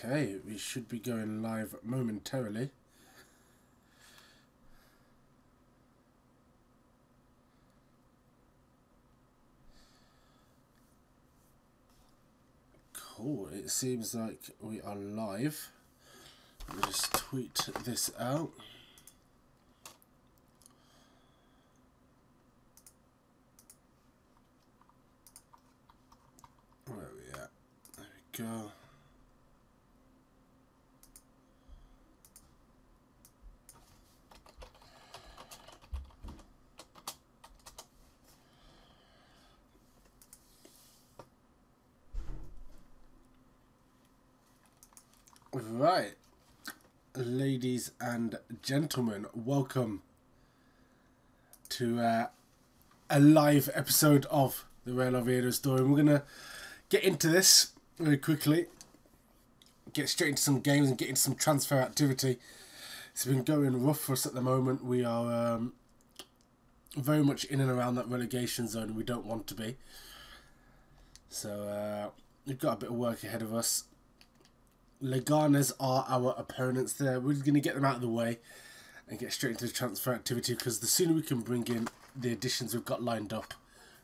Okay, we should be going live momentarily. Cool, it seems like we are live. Let me just tweet this out. Where are we at? There we go. Right, ladies and gentlemen, welcome to a live episode of the Real Oviedo story. We're gonna get into this very quickly, get straight into some games and get into some transfer activity. It's been going rough for us at the moment. We are very much in and around that relegation zone we don't want to be. So we've got a bit of work ahead of us. Leganes are our opponents there. We're going to get them out of the way and get straight into the transfer activity, because the sooner we can bring in the additions we've got lined up,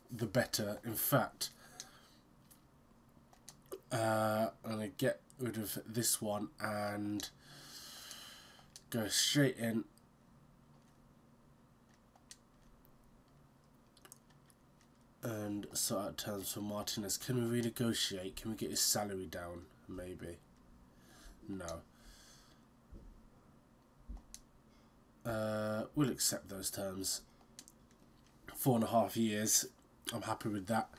the better. In fact, I'm going to get rid of this one and go straight in. And sort out terms for Martinez. Can we renegotiate? Can we get his salary down? Maybe. No. We'll accept those terms. 4.5 years. I'm happy with that.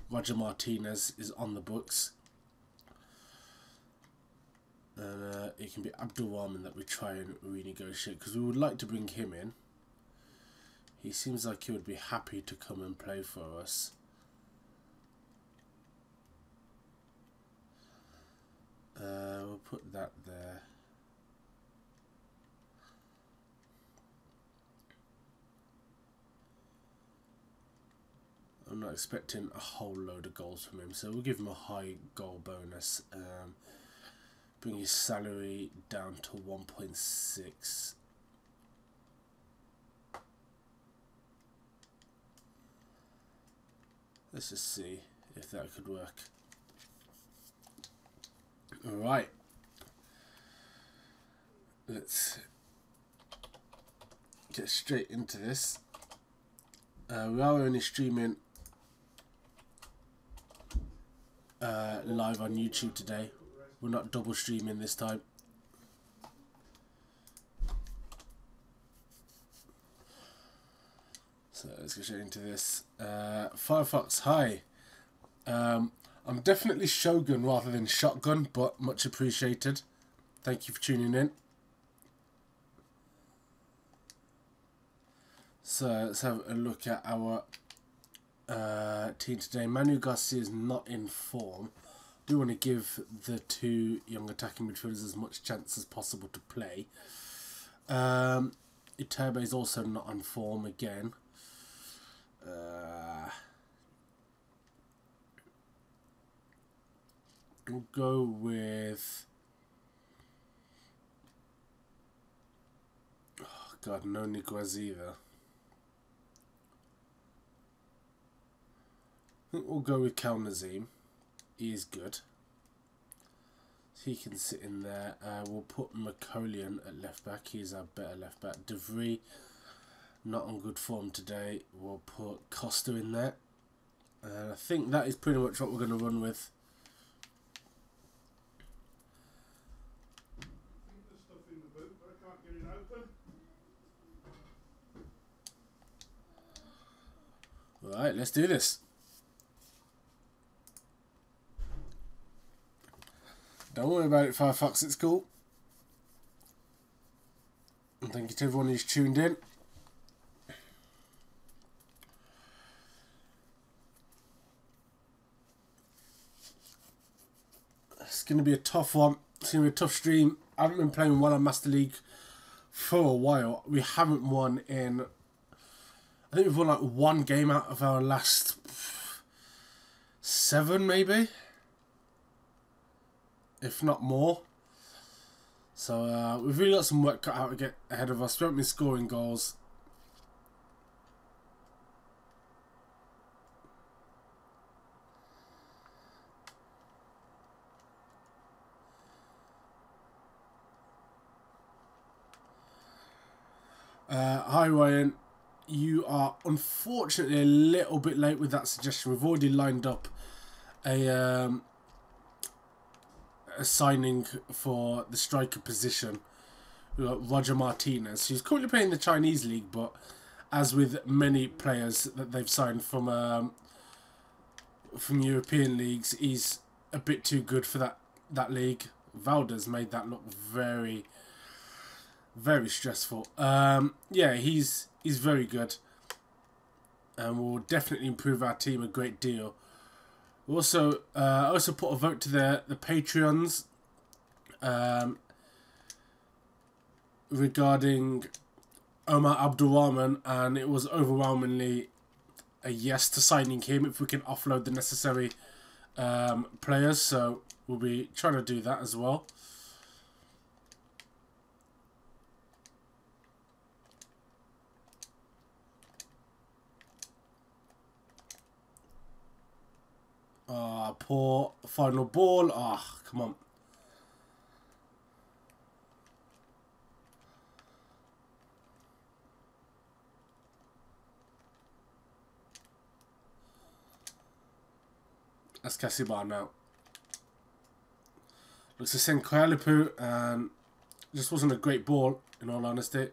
Roger Martinez is on the books. And it can be Abdul Rahman that we try and renegotiate, because we would like to bring him in. He seems like he would be happy to come and play for us. We'll put that there. I'm not expecting a whole load of goals from him, so we'll give him a high goal bonus. Bring his salary down to 1.6. Let's just see if that could work. Alright. Let's get straight into this. We are only streaming live on YouTube today. We're not double streaming this time. So let's get straight into this. Firefox, hi. I'm definitely Shogun rather than Shotgun, but much appreciated. Thank you for tuning in. So let's have a look at our team today. Manu Garcia is not in form. I do want to give the two young attacking midfielders as much chance as possible to play. Iterbe is also not on form again. We'll go with... Oh God, no Niguez either. I think we'll go with Cal Nazim. He is good. He can sit in there. We'll put Macolian at left back. He's our better left back. De Vries, not on good form today. We'll put Costa in there. I think that is pretty much what we're going to run with. Right, let's do this. Don't worry about it, Firefox, it's cool. And thank you to everyone who's tuned in. It's going to be a tough one. It's going to be a tough stream. I haven't been playing well on Master League for a while. We haven't won in... I think we've won like one game out of our last 7, maybe, if not more. So we've really got some work cut out to get ahead of us. We haven't been scoring goals. Hi Ryan, you are unfortunately a little bit late with that suggestion. We've already lined up a signing for the striker position. We've got Roger Martinez, who's currently playing the Chinese league, but as with many players that they've signed from European leagues, he's a bit too good for that league. Valdez made that look very, very stressful. Yeah, he's very good, and will definitely improve our team a great deal. Also, I also put a vote to the Patreons regarding Omar Abdulrahman, and it was overwhelmingly a yes to signing him if we can offload the necessary players. So we'll be trying to do that as well. Poor final ball. Come on. That's Casibar now. Looks to send Koalipu, and just wasn't a great ball, in all honesty.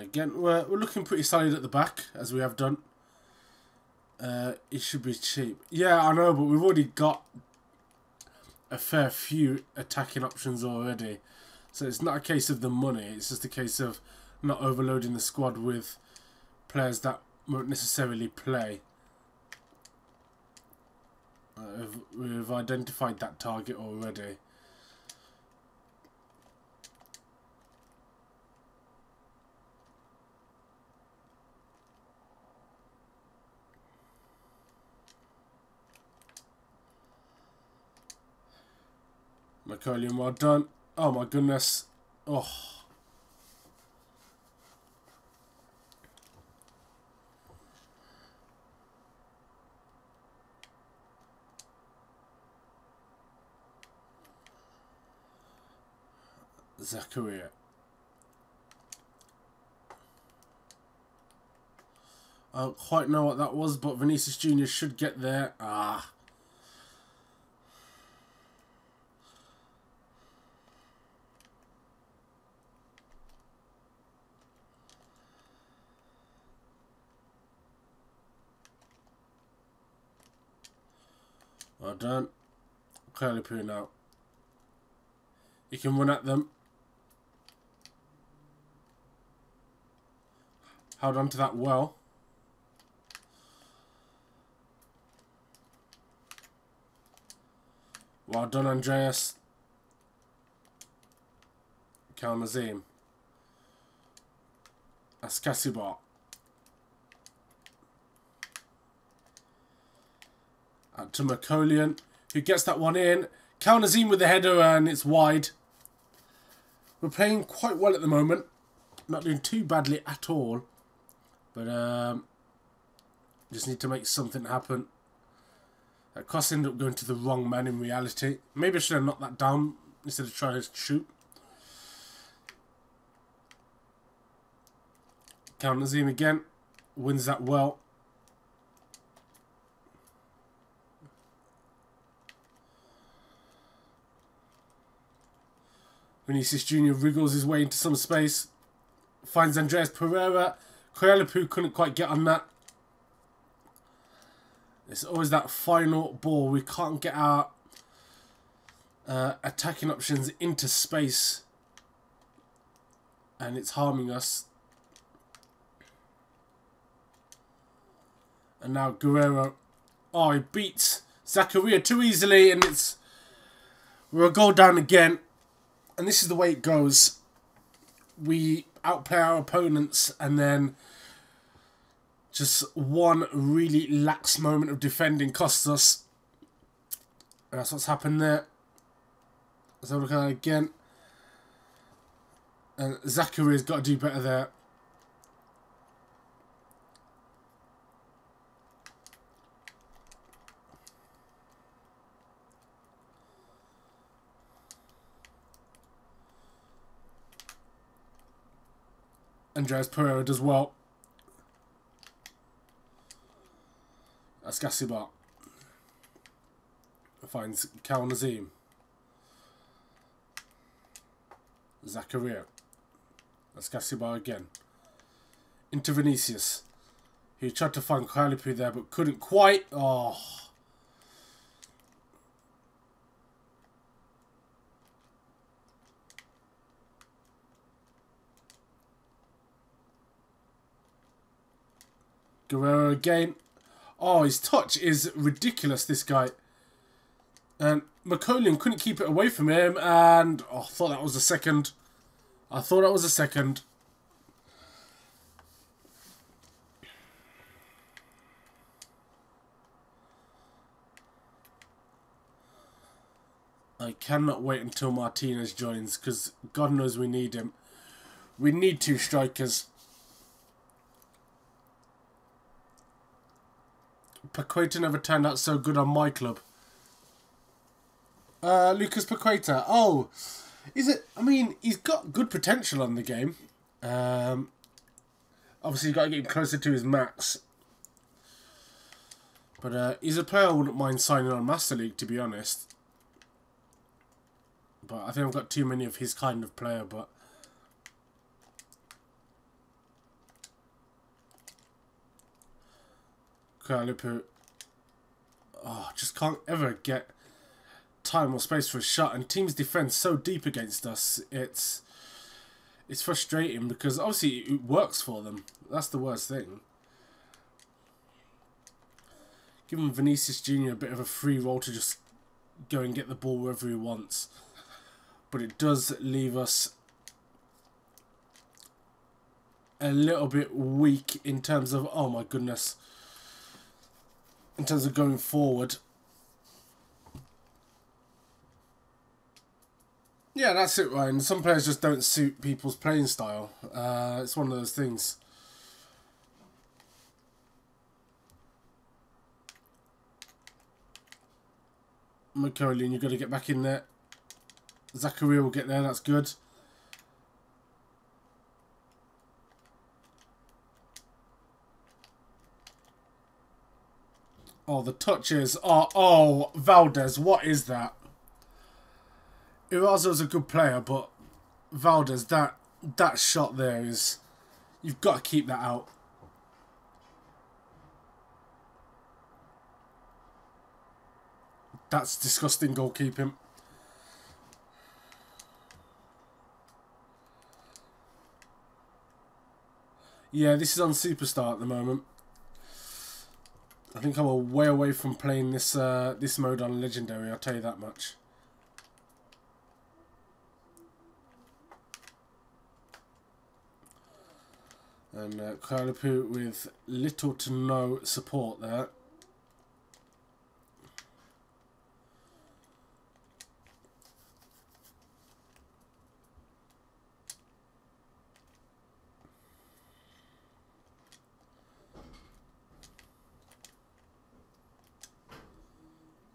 Again, we're looking pretty solid at the back, as we have done. It should be cheap. Yeah, I know, but we've already got a fair few attacking options already. So it's not a case of the money, it's just a case of not overloading the squad with players that won't necessarily play. We've identified that target already. Napoleon, well done. Oh my goodness. Oh. Zakaria. I don't quite know what that was, but Vinicius Jr. should get there. Well done. Clearly putting out. You can run at them. Held on to that well. Well done, Andreas. Kalmazim. Askasibar. To Makolian, who gets that one in. Kalnazim with the header, and it's wide. We're playing quite well at the moment. Not doing too badly at all. But just need to make something happen. That cross ended up going to the wrong man in reality. Maybe I should have knocked that down instead of trying to shoot. Kalnazim again. Wins that well. Vinicius Jr. wriggles his way into some space. Finds Andreas Pereira. Koalipu couldn't quite get on that. It's always that final ball. We can't get our attacking options into space. And it's harming us. And now Guerrero. Oh, he beats Zakaria too easily. And it's We're a goal down again. And this is the way it goes. We outplay our opponents and then just one really lax moment of defending costs us. And that's what's happened there. Let's have a look at that again. And Zacharia's got to do better there. Andreas Pereira does well. That's Gassibar. Finds Cal Nazim. Zakaria. That's Gassibar again. Into Vinicius. He tried to find Kalipu there but couldn't quite. Oh. Guerrero again. Oh, his touch is ridiculous, this guy. And McColian couldn't keep it away from him. And oh, I thought that was a second. I thought that was a second. I cannot wait until Martinez joins because God knows we need him. We need two strikers. Paqueta never turned out so good on my club. Lucas Paqueta. Oh, is it? I mean, he's got good potential on the game. Obviously, you've got to get him closer to his max. But he's a player I wouldn't mind signing on Master League, to be honest. But I think I've got too many of his kind of player, but... Kalipu. Oh, just can't ever get time or space for a shot. And teams defend so deep against us. It's frustrating because obviously it works for them. That's the worst thing. Giving Vinicius Jr. a bit of a free roll to just go and get the ball wherever he wants. But it does leave us a little bit weak in terms of, oh my goodness, in terms of going forward. Yeah, that's it, Ryan. Some players just don't suit people's playing style. It's one of those things. McColian, you've got to get back in there. Zachary will get there, that's good. Oh, the touches are... Oh, Valdez, what is that? Irazo's a good player, but Valdez, that shot there is... You've got to keep that out. That's disgusting goalkeeping. Yeah, this is on Superstar at the moment. I think I'm way away from playing this this mode on Legendary, I'll tell you that much. And Kalipu with little to no support there.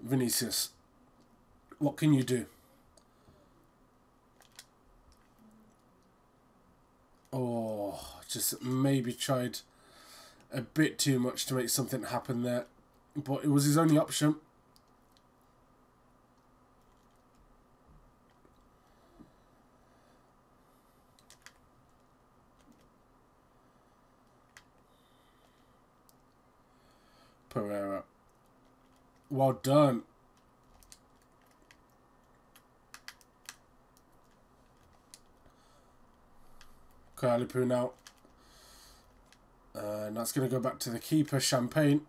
Vinicius, what can you do? Oh, just maybe tried a bit too much to make something happen there, but it was his only option. Pereira. Well done. Kalipu now. And that's going to go back to the keeper, Champagne.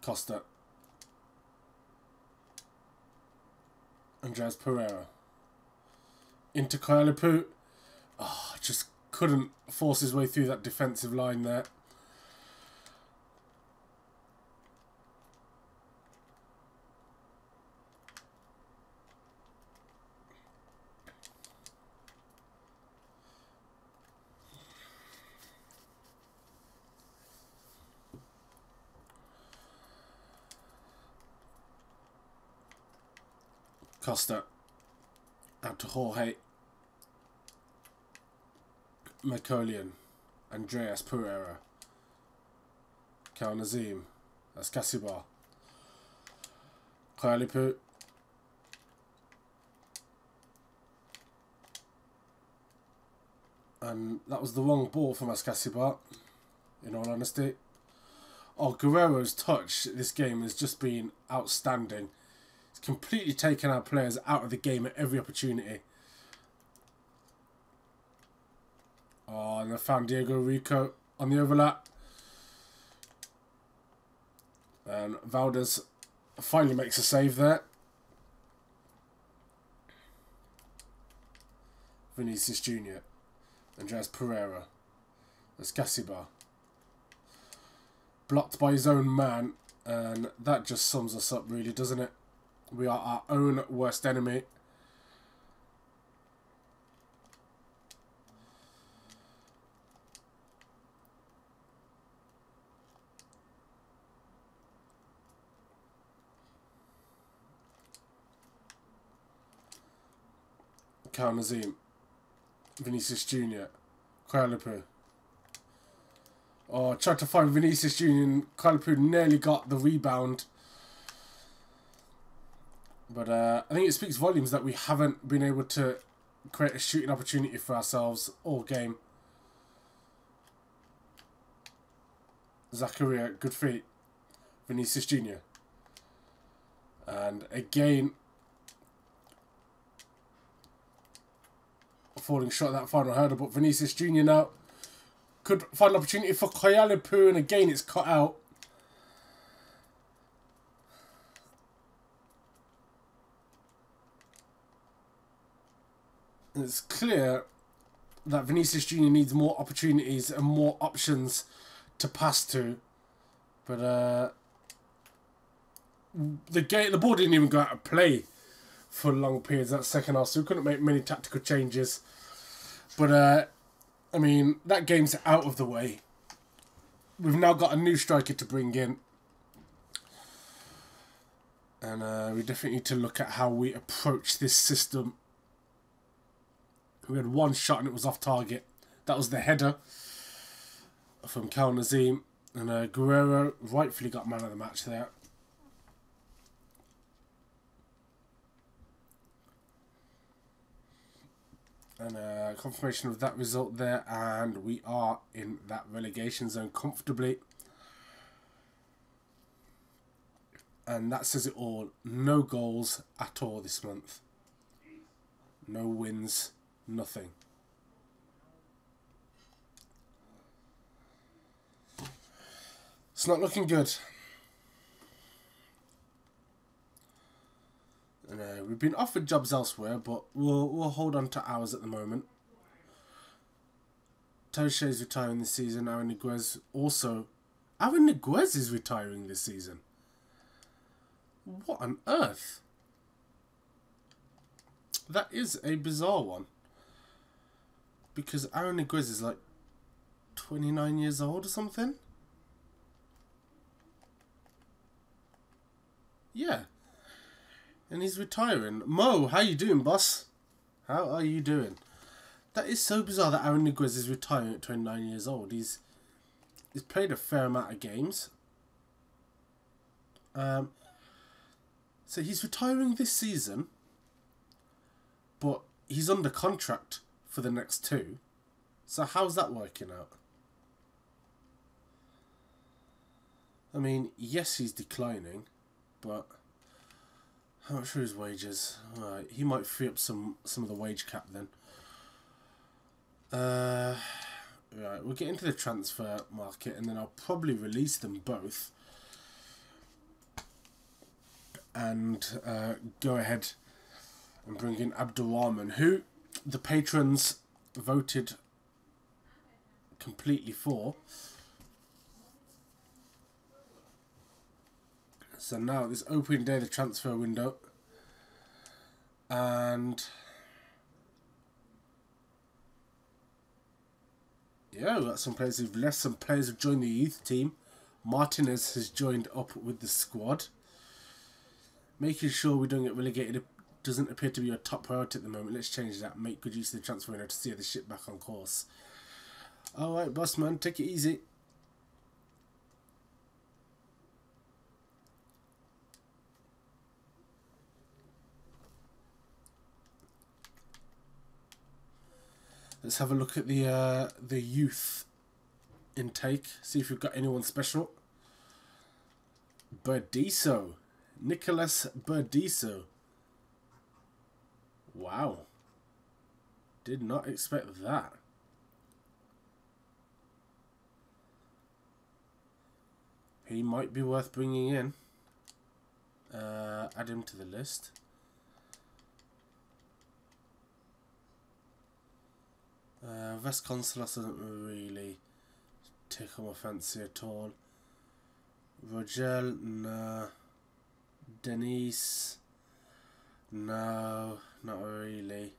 Costa. Andreas Pereira. Into Koalipu. Oh, just couldn't force his way through that defensive line there. Costa. Out to Jorge. Macolian. Andreas Pereira. Cal Nazim. That's Casibar. Koalipu. And that was the wrong ball from Ascasibar, in all honesty. Oh, Guerrero's touch this game has just been outstanding. He's completely taken our players out of the game at every opportunity. Oh, and I found Diego Rico on the overlap. And Valdez finally makes a save there. Vinicius Jr. Andreas Pereira. There's Casibar. Blocked by his own man. And that just sums us up really, doesn't it? We are our own worst enemy. Cal Nazim. Vinicius Jr. Koalipu. Oh, tried to find Vinicius Jr. and Koalipu nearly got the rebound. But I think it speaks volumes that we haven't been able to create a shooting opportunity for ourselves all game. Zakaria, good feet. Vinicius Jr. And again, falling short of that final hurdle, but Vinicius Jr. now could find an opportunity for Koalipu, and again it's cut out. And it's clear that Vinicius Jr. needs more opportunities and more options to pass to. But the ball didn't even go out of play for long periods that second half, so we couldn't make many tactical changes. But I mean, that game's out of the way. We've now got a new striker to bring in. And we definitely need to look at how we approach this system. We had one shot and it was off target. That was the header from Cal Nazim. And Guerrero rightfully got man of the match there. And confirmation of that result there. And we are in that relegation zone comfortably. And that says it all. No goals at all this month. No wins. Nothing. It's not looking good. And we've been offered jobs elsewhere, but we'll hold on to ours at the moment. Toche is retiring this season. Aaron Niguez also. Aaron Niguez is retiring this season. What on earth? That is a bizarre one. Because Aaron Niguez is like 29 years old or something. Yeah. And he's retiring. Mo, how you doing, boss? How are you doing? That is so bizarre that Aaron Niguez is retiring at 29 years old. He's played a fair amount of games. So he's retiring this season. But he's under contract for the next two. So how's that working out? I mean, yes, he's declining, but how much are his wages? Alright, he might free up some of the wage cap then. Right, we'll get into the transfer market and then I'll probably release them both. and go ahead and bring in Abdurrahman, who the patrons voted completely for. So now this opening day, the transfer window, and yeah, we've got some players who've left, some players have joined the youth team. Martinez has joined up with the squad. Making sure we don't get relegated doesn't appear to be a top priority at the moment. Let's change that. Make good use of the transfer window to steer the ship back on course. Alright, boss man, take it easy. Let's have a look at the youth intake. See if we've got anyone special. Burdisso. Nicholas Burdisso. Wow. Did not expect that. He might be worth bringing in. Add him to the list. Vasconcelos doesn't really tickle my fancy at all. Rogel, no. Denise, no, not really.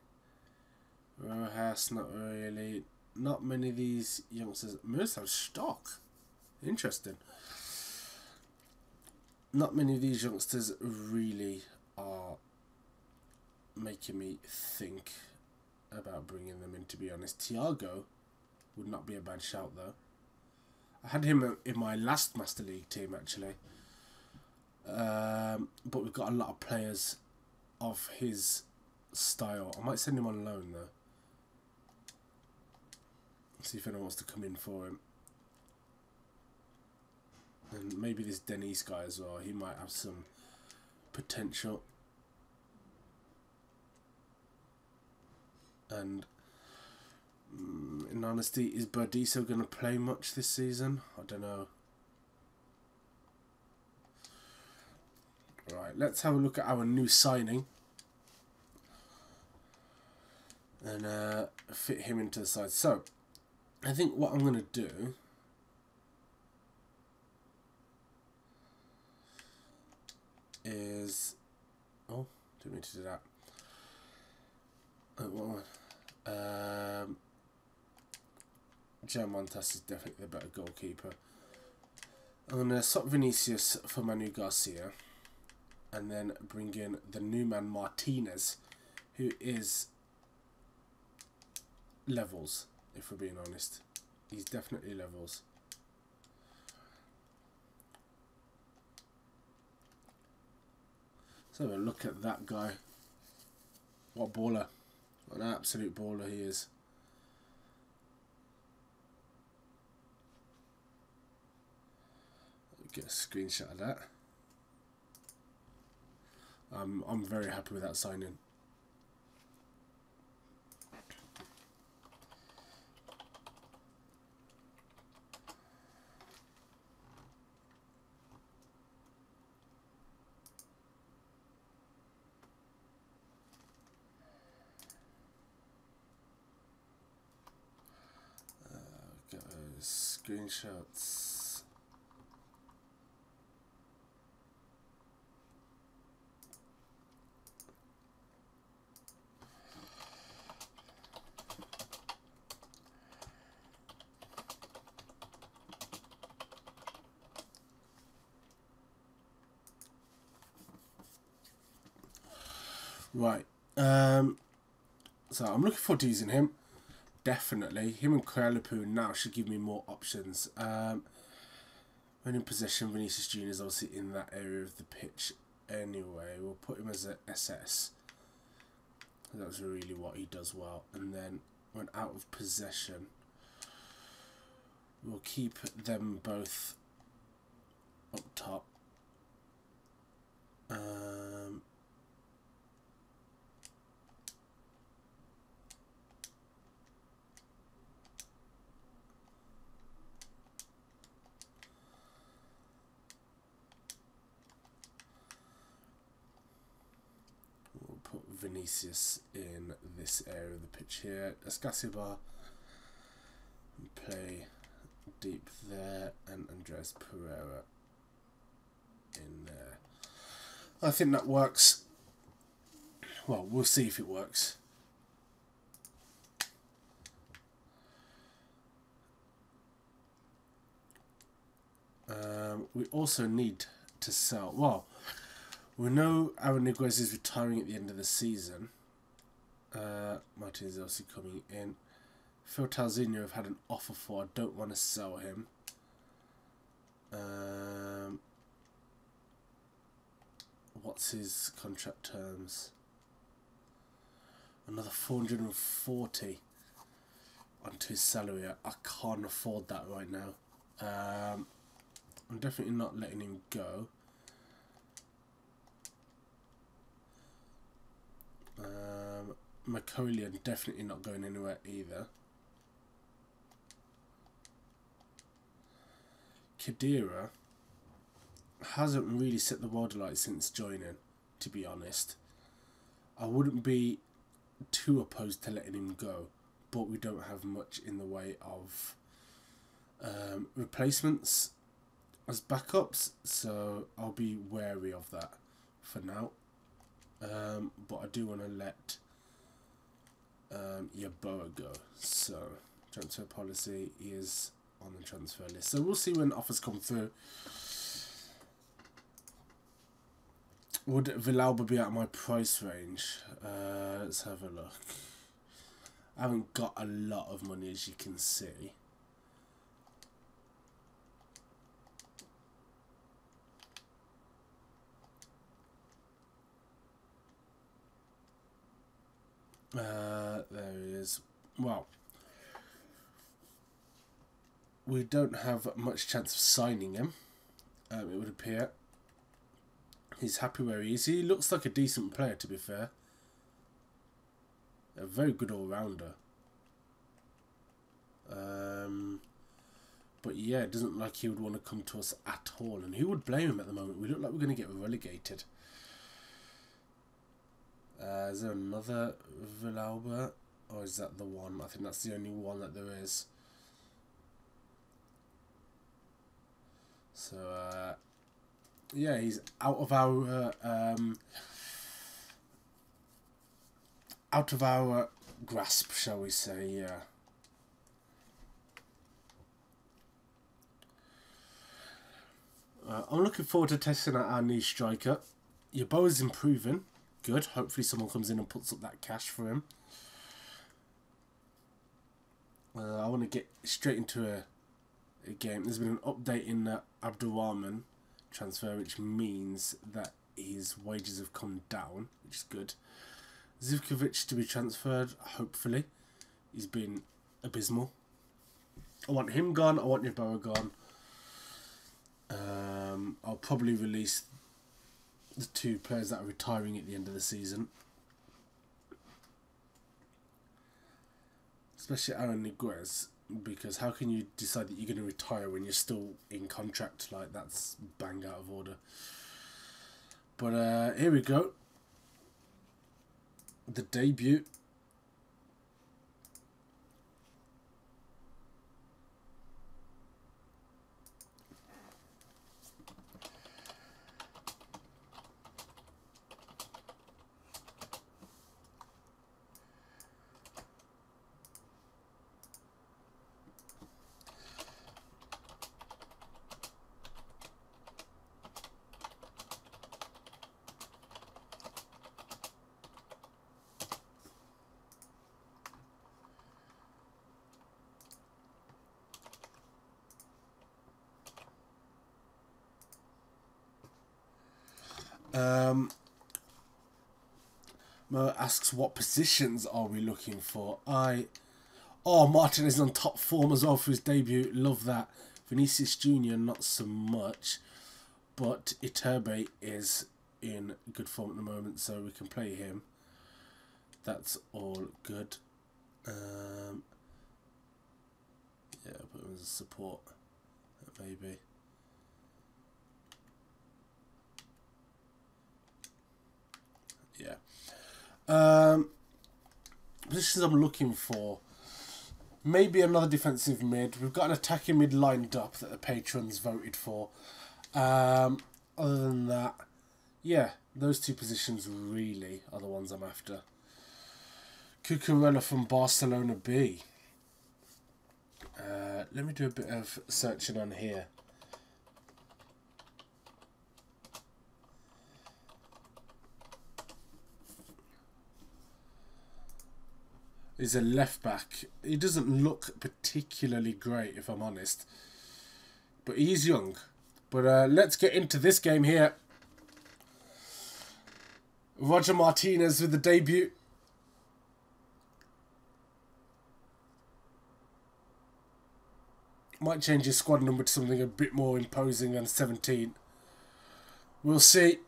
Rojas, not really. Not many of these youngsters. Most have stock. Interesting. Not many of these youngsters really are making me think about bringing them in, to be honest. Thiago would not be a bad shout, though. I had him in my last Master League team, actually. But we've got a lot of players of his style. I might send him on loan, though. See if anyone wants to come in for him. And maybe this Denise guy as well. He might have some potential. And in honesty, is Burdisso going to play much this season? I don't know. Right, let's have a look at our new signing. And fit him into the side. So, I think what I'm going to do is... Oh, didn't mean to do that. Joe Montas is definitely the better goalkeeper. I'm going to swap Vinicius for Manu Garcia. And then bring in the new man Martinez, who is levels, if we're being honest. He's definitely levels. So have a look at that guy. What a baller. What an absolute baller he is. Get a screenshot of that. I'm very happy with that signing. Get those screenshots. Right, so I'm looking forward to using him, definitely. Him and Kualapu now should give me more options. When in possession, Vinicius Jr. is obviously in that area of the pitch anyway. We'll put him as an SS. That's really what he does well. And then when out of possession, we'll keep them both up top. Vinicius in this area of the pitch here. Escasibar play deep there, and Andres Pereira in there. I think that works. Well, we'll see if it works. We also need to sell. Well, we know Aaron Niguez is retiring at the end of the season. Martin is also coming in. Phil Talzinho I've had an offer for. I don't want to sell him. What's his contract terms? Another 440 onto his salary. I can't afford that right now. I'm definitely not letting him go. Macolian definitely not going anywhere either. Khedira hasn't really set the world alight since joining, to be honest. I wouldn't be too opposed to letting him go, but we don't have much in the way of replacements as backups, so I'll be wary of that for now. But I do want to let Yeboah go. So transfer policy is on the transfer list. So we'll see when offers come through. Would Villalba be out of my price range? Let's have a look. I haven't got a lot of money, as you can see. There he is. Well, we don't have much chance of signing him, it would appear. He's happy where he is. He looks like a decent player, to be fair. A very good all-rounder. But yeah, it doesn't look like he would want to come to us at all. And who would blame him at the moment? We look like we're going to get relegated. Is there another Villalba? Or is that the one? I think that's the only one that there is. So, yeah, he's out of our grasp, shall we say? Yeah. I'm looking forward to testing out our new striker. Yeboah's improving. Good. Hopefully someone comes in and puts up that cash for him. I want to get straight into a game. There's been an update in the Abdurrahman transfer, which means that his wages have come down, which is good. Zivkovic to be transferred, hopefully. He's been abysmal. I want him gone. I want Yeboah gone. I'll probably release the two players that are retiring at the end of the season. Especially Aaron Niguez, because how can you decide that you're going to retire when you're still in contract? Like, that's bang out of order. But here we go. The debut. Mo asks, what positions are we looking for? Oh, Martin is on top form as well for his debut. Love that. Vinicius Jr. not so much, but Iturbe is in good form at the moment, so we can play him. That's all good. Yeah, I'll put him as a support, maybe. Yeah. Positions I'm looking for. Maybe another defensive mid. We've got an attacking mid lined up that the patrons voted for. Other than that, yeah, those two positions really are the ones I'm after. Cucurella from Barcelona B. Let me do a bit of searching on here. He's a left back. He doesn't look particularly great, if I'm honest. But he's young. But let's get into this game here. Roger Martinez with the debut. Might change his squad number to something a bit more imposing than 17. We'll see.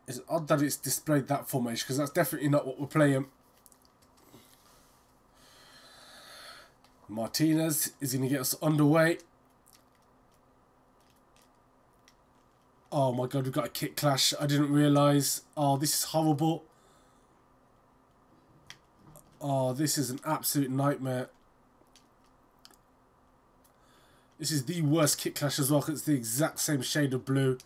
It's odd that it's displayed that formation because that's definitely not what we're playing. Martinez is going to get us underway. Oh my god, we've got a kick clash. I didn't realise. Oh, this is horrible. Oh, this is an absolute nightmare. This is the worst kick clash as well because it's the exact same shade of blue.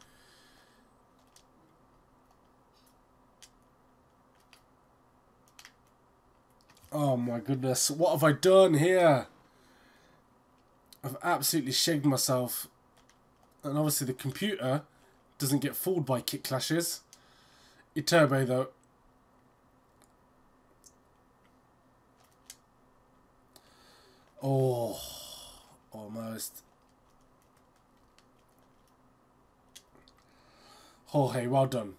Oh my goodness, what have I done here? I've absolutely shagged myself. And obviously the computer doesn't get fooled by kick clashes. Iturbe though. Oh, almost. Jorge, well done.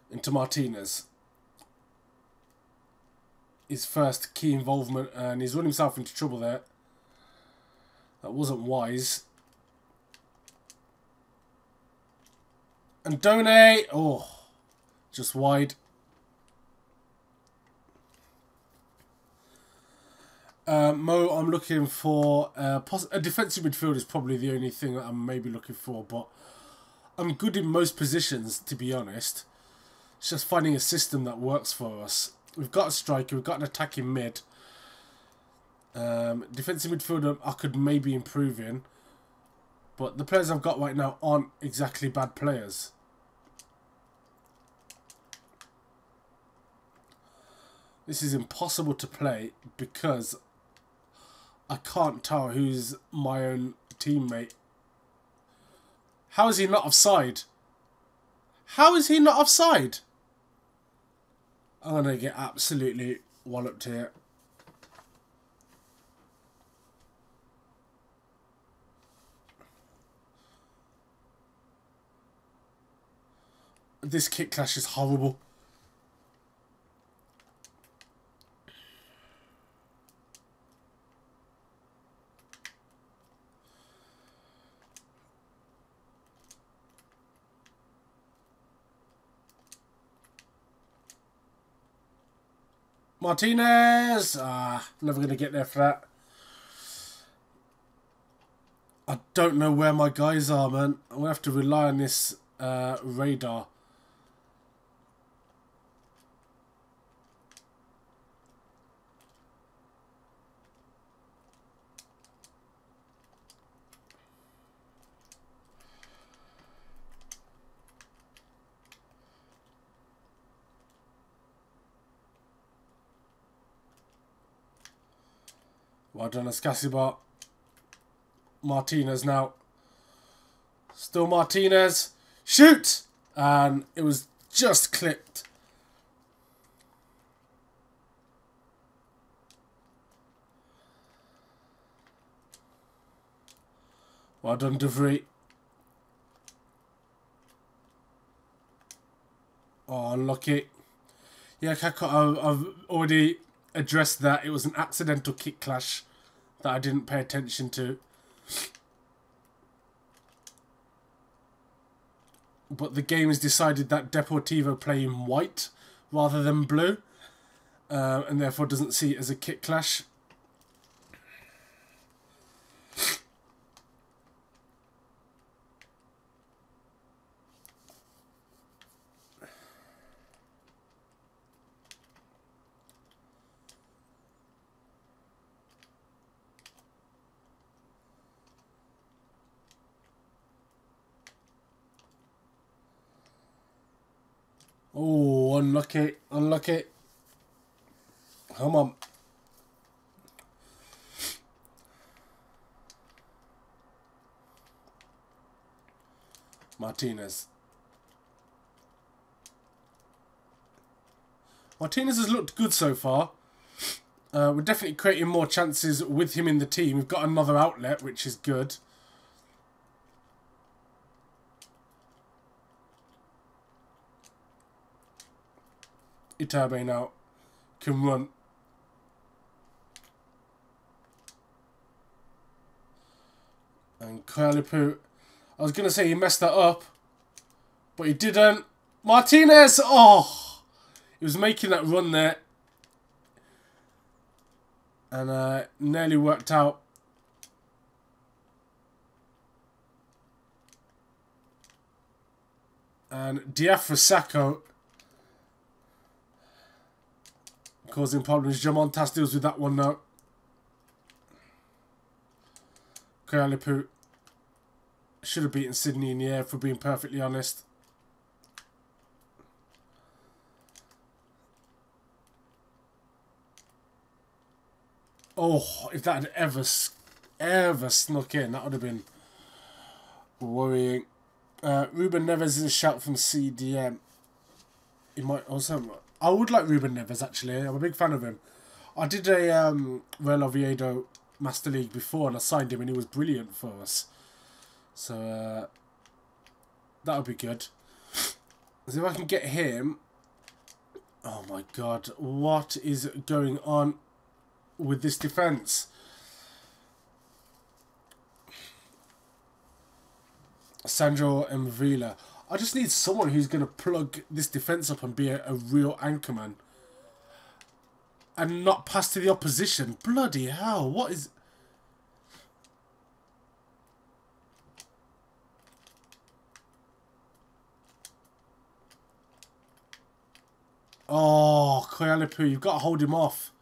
Into Martinez. His first key involvement, and he's run himself into trouble there. That wasn't wise. And Donate! Oh, just wide. Mo, I'm looking for a defensive midfield is probably the only thing that I'm maybe looking for, but I'm good in most positions, to be honest. It's just finding a system that works for us. We've got a striker, we've got an attacking mid. Defensive midfielder I could maybe improve in. But the players I've got right now aren't exactly bad players. This is impossible to play because I can't tell who's my own teammate. How is he not offside? How is he not offside? I'm going to get absolutely walloped here. This kick clash is horrible. Martinez! Never going to get there for that. I don't know where my guys are, man. I'm going to have to rely on this radar. Well done, Escasibar. Martinez now. Still Martinez. Shoot! And it was just clipped. Well done, De Vries. Oh, unlucky. Yeah, I've already addressed that. It was an accidental kick clash that I didn't pay attention to. But the game has decided that Deportivo play in white rather than blue. and therefore doesn't see it as a kit clash. Oh, unlucky, unlucky. Come on. Martinez. Martinez has looked good so far. We're definitely creating more chances with him in the team. We've got another outlet, which is good. Itabe now can run. And Kualipu, I was going to say he messed that up, but he didn't. Martinez! Oh! He was making that run there. And nearly worked out. And Diafra causing problems. Jamontas deals with that one now. Kualipu should have beaten Sydney in the air, for being perfectly honest. Oh, if that had ever snuck in, that would have been worrying. Ruben Neves is a shout from CDM. He might also... I would like Ruben Neves, actually. I'm a big fan of him. I did a Real Oviedo Master League before, and I signed him, and he was brilliant for us. So, that would be good. So if I can get him... Oh my god, what is going on with this defence? Sandro and Villa. I just need someone who's going to plug this defence up and be a real anchorman. And not pass to the opposition. Bloody hell, what is... Oh, Kualipu, you've got to hold him off.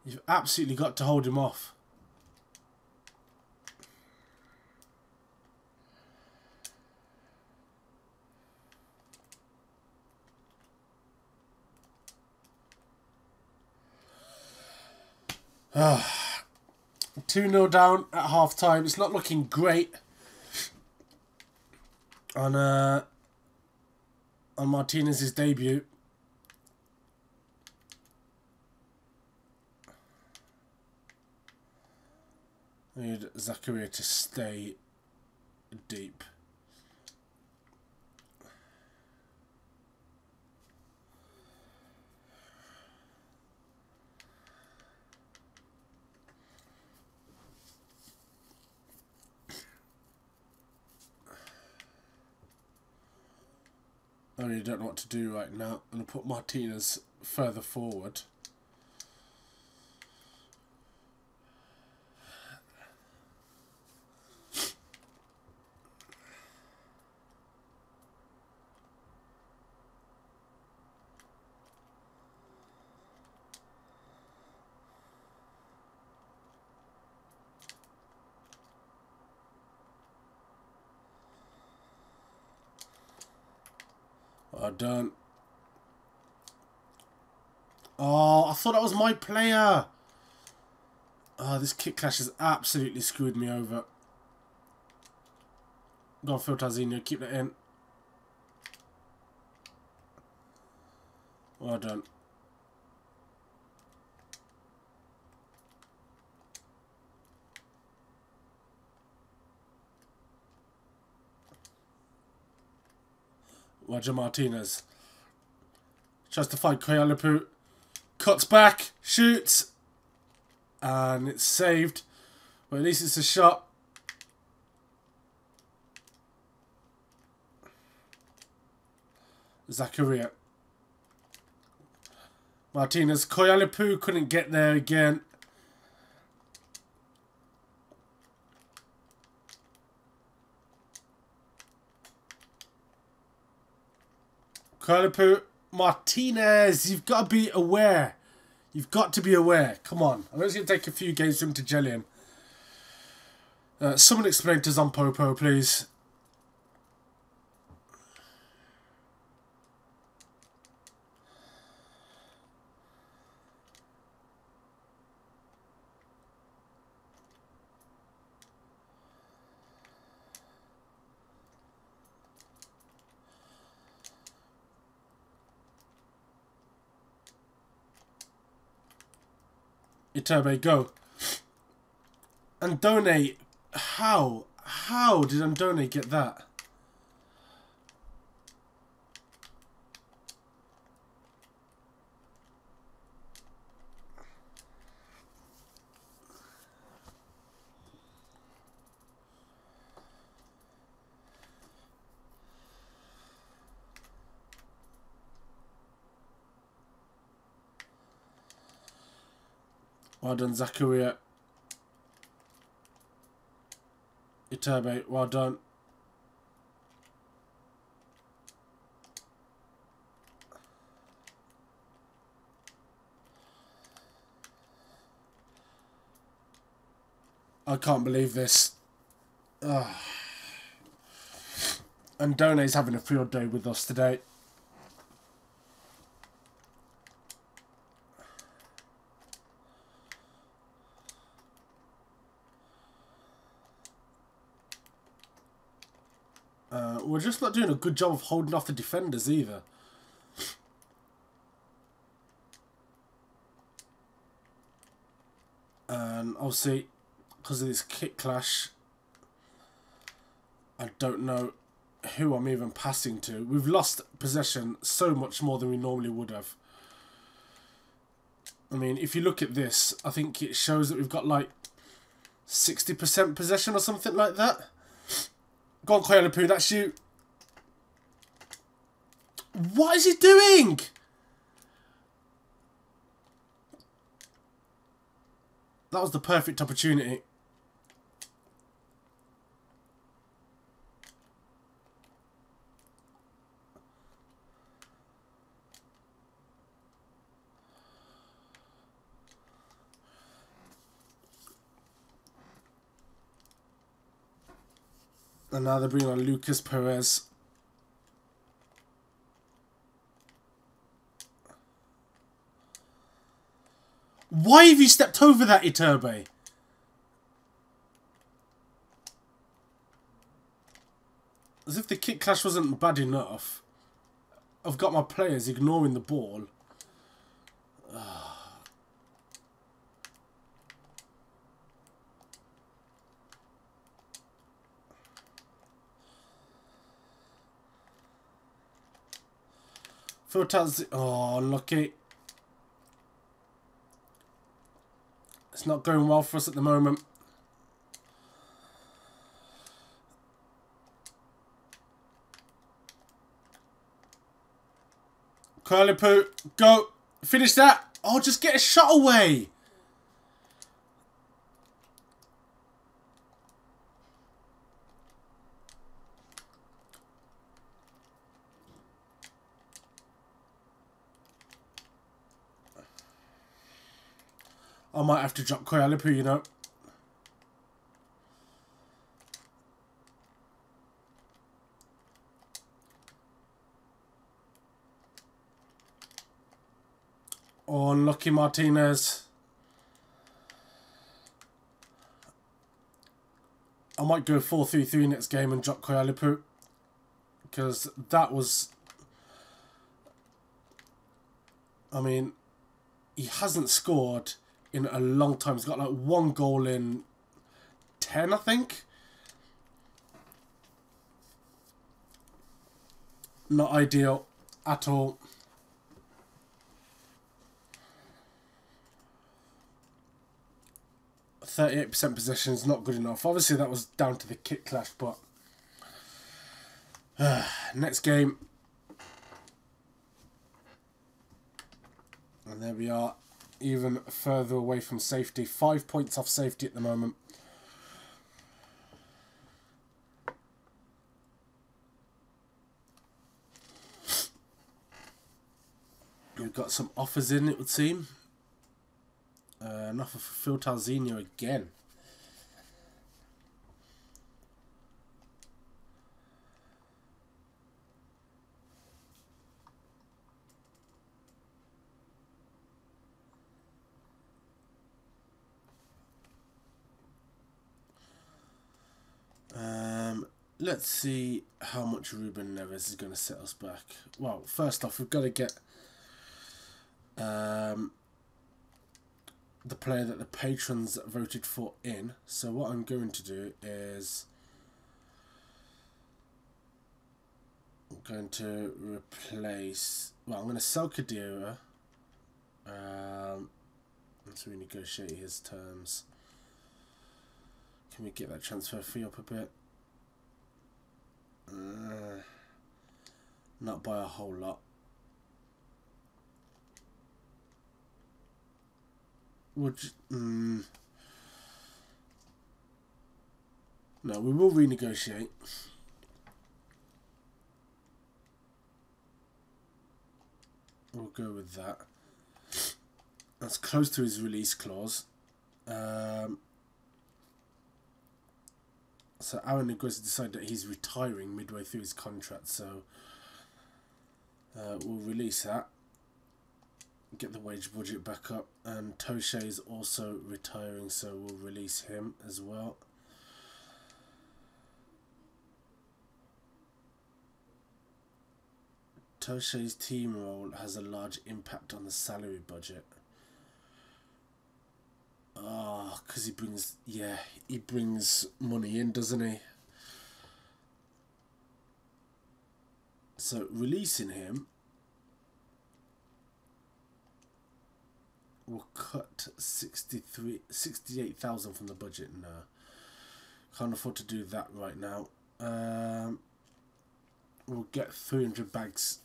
You've absolutely got to hold him off. Uh, 2-0 down at half time. It's not looking great on Martinez's debut. I need Zakaria to stay deep. I really don't know what to do right now. I'm going to put Martinez further forward. Oh, done. Oh, I thought that was my player. Oh, this kick clash has absolutely screwed me over. Go on, Phil Tazinho. Keep that in. Well done. Roger Martinez tries to fight Kualipu, cuts back, shoots, and it's saved. But at least it's a shot. Zakaria. Martinez. Koyalipu couldn't get there again. Koyalipu. Martinez, you've got to be aware. You've got to be aware. Come on. I know it's going to take a few games for him to gel in. Someone explain to Zompopo, please. Iturbe, go. Andone, how? How did Andone get that? Well done, Zakaria. Iturbe, well done. I can't believe this. Ugh. And Done's having a field day with us today. We're just not doing a good job of holding off the defenders either. And obviously, because of this kick clash, I don't know who I'm even passing to. We've lost possession so much more than we normally would have. I mean, if you look at this, I think it shows that we've got like 60% possession or something like that. Go on, Koyalipu, that's you. What is he doing? That was the perfect opportunity. And now they're bringing on Lucas Perez. Why have you stepped over that, Iturbe? As if the kick clash wasn't bad enough. I've got my players ignoring the ball. Filters. Oh, unlucky. It's not going well for us at the moment. Koyalipu, go. Finish that. Oh, just get a shot away. I might have to drop Koyalipu, you know. Oh, unlucky Martinez. I might go 4-3-3 next game and drop Koyalipu. Because that was... I mean, he hasn't scored in a long time. He's got like 1 goal in 10, I think. Not ideal at all. 38% possession is not good enough. Obviously, that was down to the kick clash, but next game. And And there we are, even further away from safety. 5 points off safety at the moment. We've got some offers in, it would seem. An offer for Phil Talzinho again. Let's see how much Ruben Neves is going to set us back. Well, first off, we've got to get the player that the patrons voted for in. So what I'm going to do is I'm going to replace. Well, I'm going to sell Khedira. Let's renegotiate his terms. Can we get that transfer fee up a bit? Not by a whole lot. No, we will renegotiate. We'll go with that. That's close to his release clause. So Aaron Negretti decided that he's retiring midway through his contract, so we'll release that. Get the wage budget back up, and Toche is also retiring, so we'll release him as well. Toche's team role has a large impact on the salary budget. Oh, because he brings, yeah, he brings money in, doesn't he? So releasing him will cut 68,000 from the budget. No, can't afford to do that right now. We'll get 300 bags,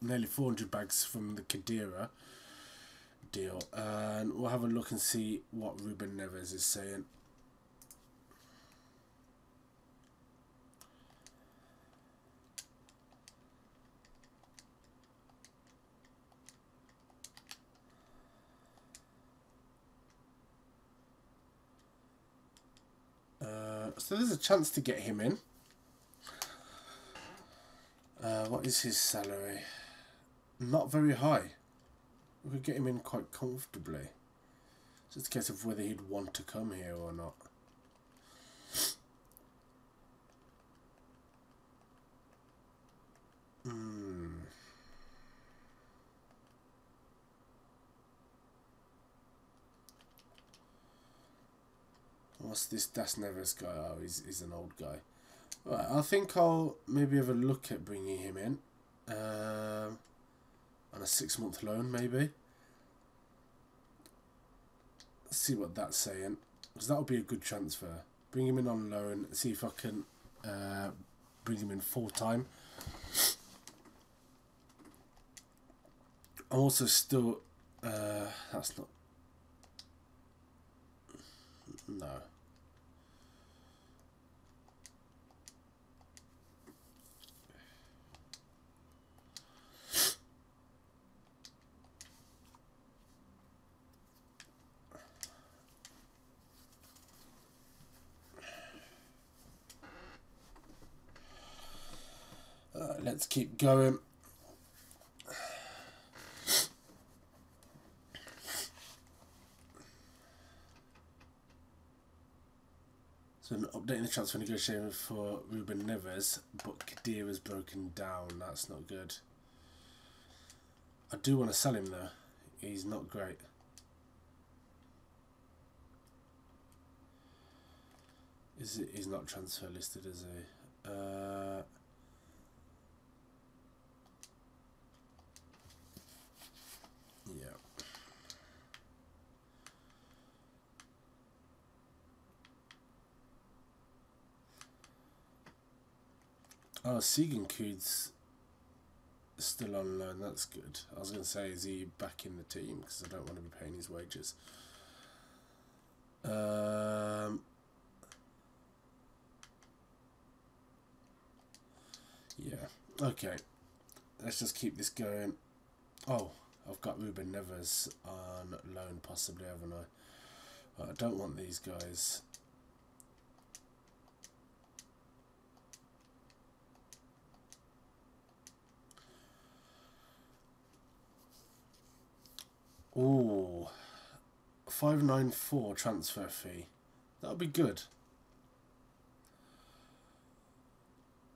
nearly 400 bags from the Khedira deal, and we'll have a look and see what Ruben Neves is saying. So there's a chance to get him in. What is his salary? Not very high. We could get him in quite comfortably. It's just a case of whether he'd want to come here or not. What's this Das Neves guy? Oh, he's an old guy. Right, I think I'll maybe have a look at bringing him in. On a 6-month loan, maybe. Let's see what that's saying, because that would be a good transfer. Bring him in on loan, see if I can bring him in full time. I'm also still that's not, no. Let's keep going. So an update in the transfer negotiation for Ruben Neves, but Khedira is broken down. That's not good. I do want to sell him though. He's not great. Is it? He's not transfer listed, is he? Yeah. Oh, Segan Coods. Still on loan, that's good. I was going to say, is he back in the team? Because I don't want to be paying his wages. Yeah, okay. Let's just keep this going. Oh, I've got Ruben Neves on loan, possibly, haven't I? But I don't want these guys. Ooh, 594 transfer fee. That'll be good.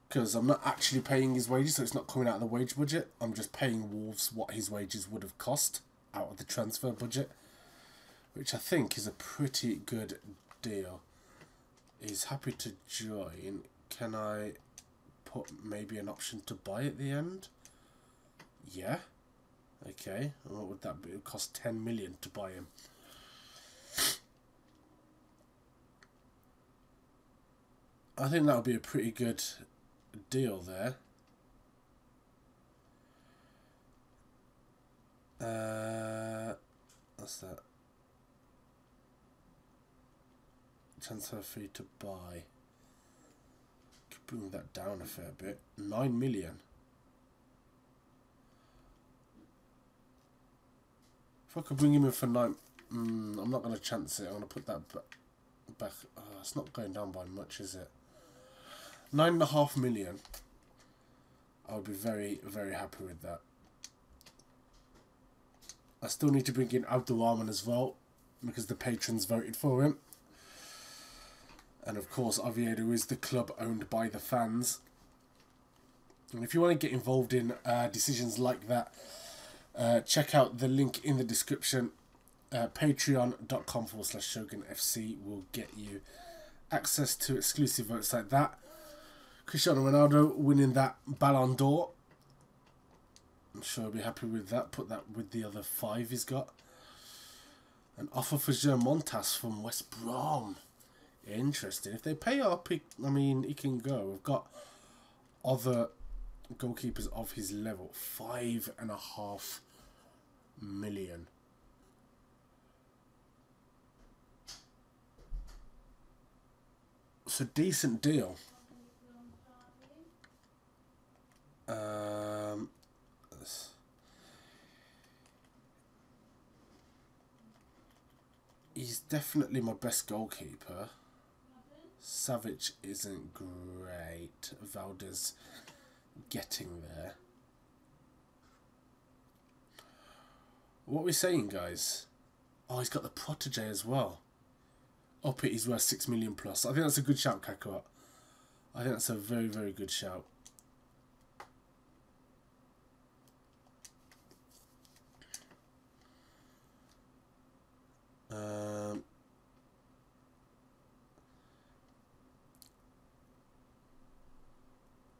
Because I'm not actually paying his wages, so it's not coming out of the wage budget. I'm just paying Wolves what his wages would have cost out of the transfer budget, which I think is a pretty good deal. He's happy to join. Can I put maybe an option to buy at the end? Yeah. Okay. And what would that be? It would cost 10 million to buy him. I think that would be a pretty good deal there. What's that? Transfer fee to buy. Could bring that down a fair bit. 9 million. If I could bring him in for 9, I'm not going to chance it. I'm going to put that back. Oh, it's not going down by much, is it? 9.5 million. I would be very, very happy with that. I still need to bring in Abdulrahman as well, because the patrons voted for him. And of course, Oviedo is the club owned by the fans. And if you want to get involved in decisions like that, check out the link in the description. Patreon.com/ShogunFC will get you access to exclusive votes like that. Cristiano Ronaldo winning that Ballon d'Or. I'm sure I'll be happy with that. Put that with the other 5 he's got. An offer for Jean Montas from West Brom. Interesting. If they pay up, he can go. We've got other goalkeepers of his level. 5.5 million. It's a decent deal. He's definitely my best goalkeeper. Savic isn't great. Valdez getting there. What are we saying, guys? Oh, he's got the protege as well. Up it, he's worth 6 million plus. I think that's a good shout, Kakarot. I think that's a very, very good shout.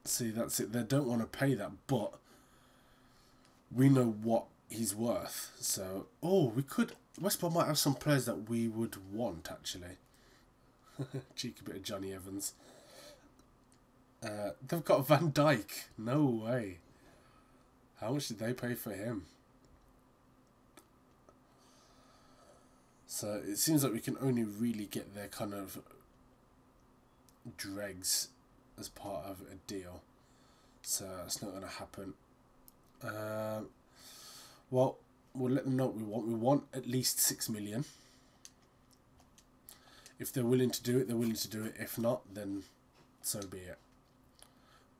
See, that's it. They don't want to pay that, but we know what he's worth. So, oh, we could. West Brom might have some players that we would want, actually. Cheeky bit of Johnny Evans. They've got Van Dijk. No way. How much did they pay for him? So it seems like we can only really get their kind of dregs as part of a deal. So it's not going to happen. Well, we'll let them know what we want. We want at least 6 million. If they're willing to do it, they're willing to do it. If not, then so be it.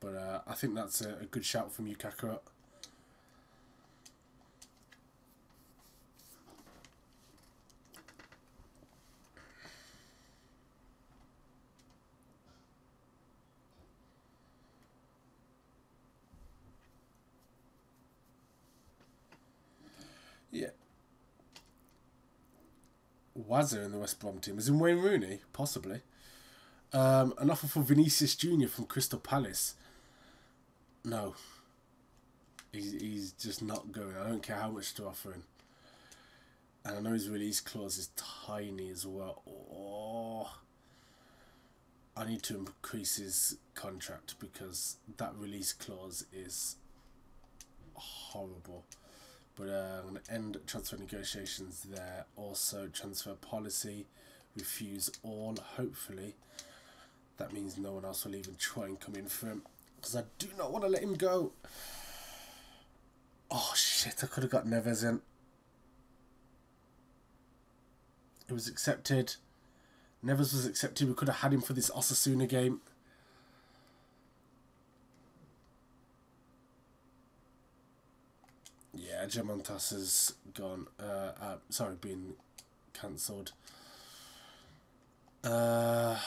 But I think that's a good shout from you, Kakarot. Yeah. Wazza in the West Brom team. Is in Wayne Rooney? Possibly. An offer for Vinicius Jr. from Crystal Palace. No. He's just not going. I don't care how much to offer him. And I know his release clause is tiny as well. Oh. I need to increase his contract because that release clause is horrible. But I'm going to end transfer negotiations there. Also, transfer policy, refuse all. Hopefully, that means no one else will even try and come in for him, because I do not want to let him go. Oh shit! I could have got Neves in. It was accepted. Neves was accepted. We could have had him for this Osasuna game. Yeah, Gemontas has gone. Sorry, been cancelled. Yeah,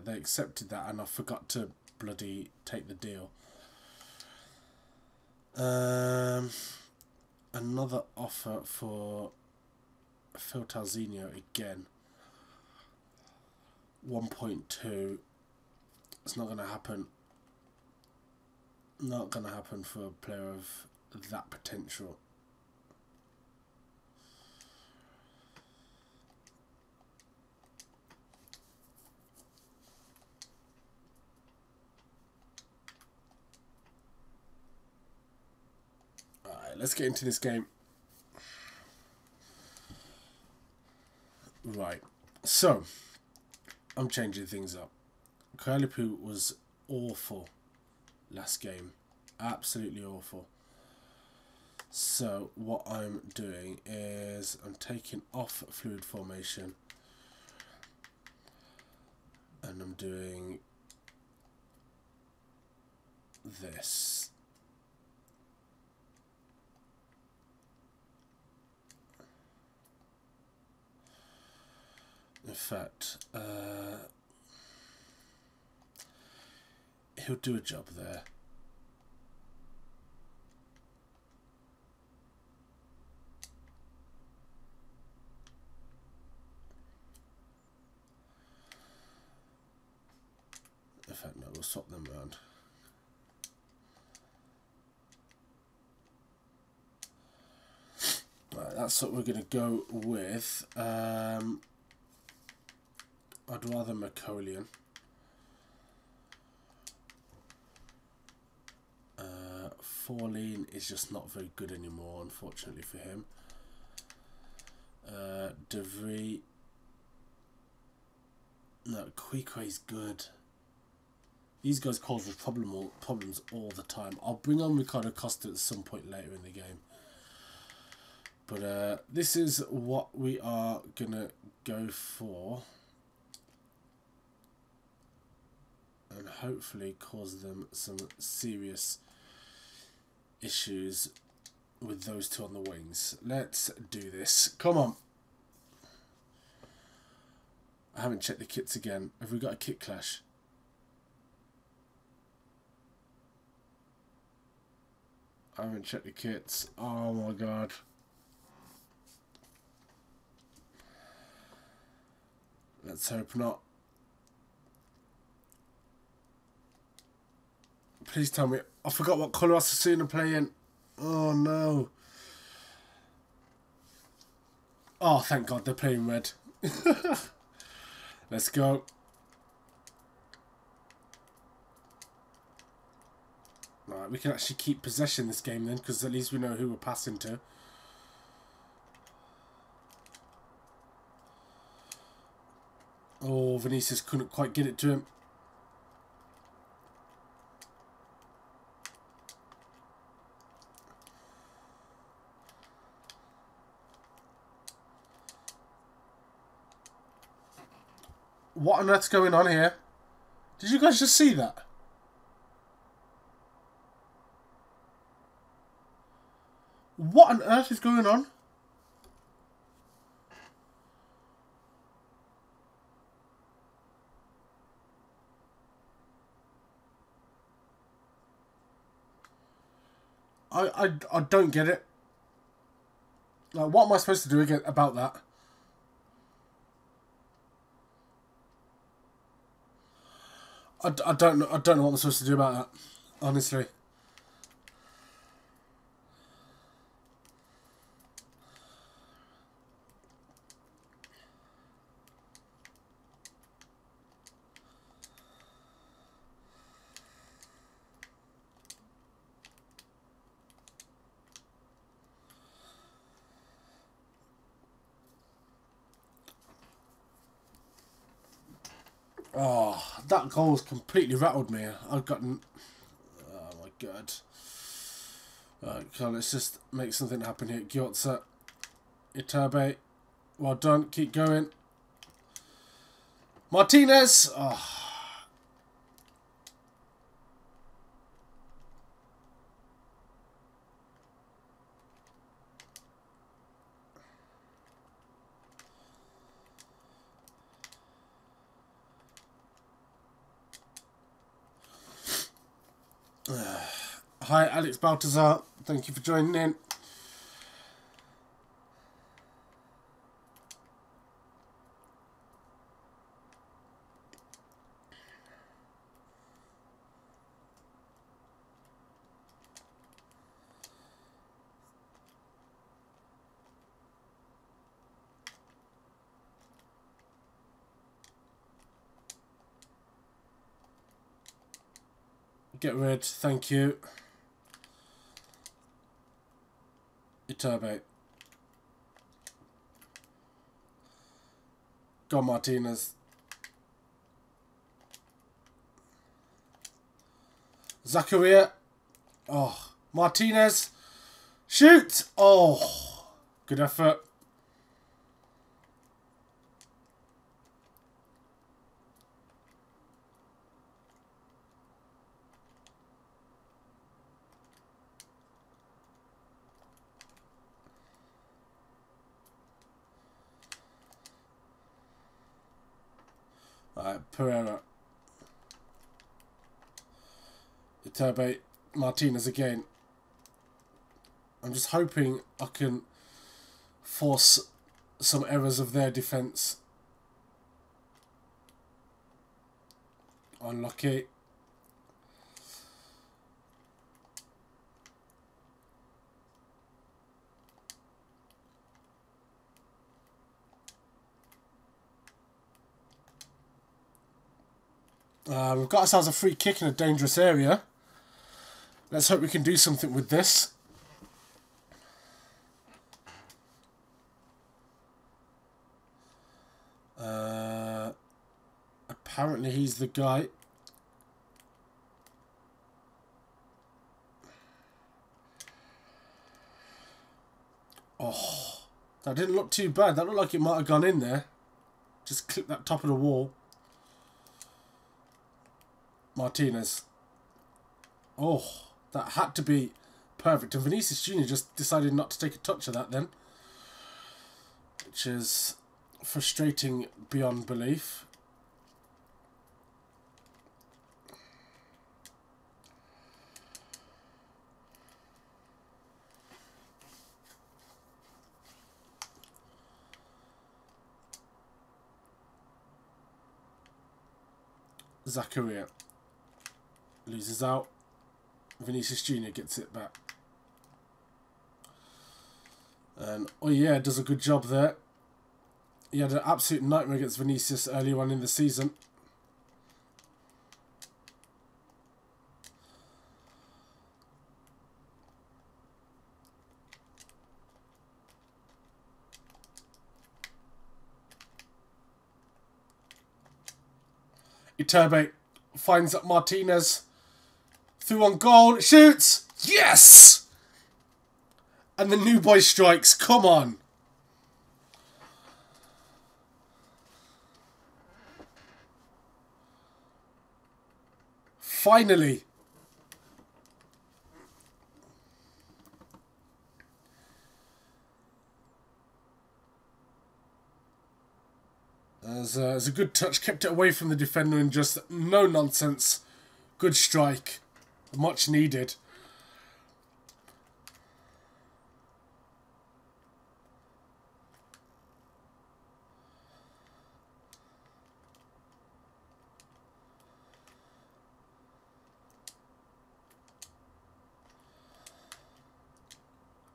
they accepted that, and I forgot to bloody take the deal. Another offer for Phil Talzinho again. 1.2. It's not going to happen. Not going to happen for a player of that potential. Alright, let's get into this game. Right, so I'm changing things up. Kualipu was awful last game, absolutely awful. So what I'm doing is I'm taking off fluid formation and I'm doing this. In fact, he'll do a job there. In fact, no, we'll swap them around. Right, that's what we're going to go with. I'd rather Macolian. Forleen is just not very good anymore, unfortunately for him. De Vries. No, Quicque's good. These guys cause us problems all the time. I'll bring on Ricardo Costa at some point later in the game. But this is what we are going to go for. And hopefully cause them some serious issues with those two on the wings. Let's do this. Come on. I haven't checked the kits again. Have we got a kit clash? I haven't checked the kits. Oh my god. Let's hope not. Please tell me. I forgot what colour Osasuna are playing. Oh no. Oh, thank God they're playing red. Let's go. Right, we can actually keep possession this game then, because at least we know who we're passing to. Oh, Vinicius couldn't quite get it to him. What on earth's going on here? Did you guys just see that? What on earth is going on? I don't get it. Like, what am I supposed to do again about that? I don't know. I don't know what I'm supposed to do about that. Honestly. Oh, that goal's completely rattled me. I've gotten... Oh my god. Right, come on, let's just make something happen here. Gyotza. Itabe. Well done. Keep going. Martinez. Oh. Hi, Alex Baltazar. Thank you for joining in. Get rid. Thank you. Itabe. Go Martinez. Zakaria. Oh, Martinez. Shoot! Oh, good effort. Alright, Pereira. Itabe. Martinez again. I'm just hoping I can force some errors of their defence. Unlucky. We've got ourselves a free kick in a dangerous area. Let's hope we can do something with this. Apparently he's the guy. Oh, that didn't look too bad. That looked like it might have gone in there. Just clip that top of the wall. Martinez. Oh, that had to be perfect. And Vinicius Jr. just decided not to take a touch of that then. Which is frustrating beyond belief. Zakaria loses out. Vinicius Jr. gets it back. And oh yeah, does a good job there. He had an absolute nightmare against Vinicius earlier on in the season. Itabe finds Martinez. Through on goal. Shoots! Yes! And the new boy strikes. Come on. Finally. As a good touch, kept it away from the defender and just no nonsense. Good strike. Much needed.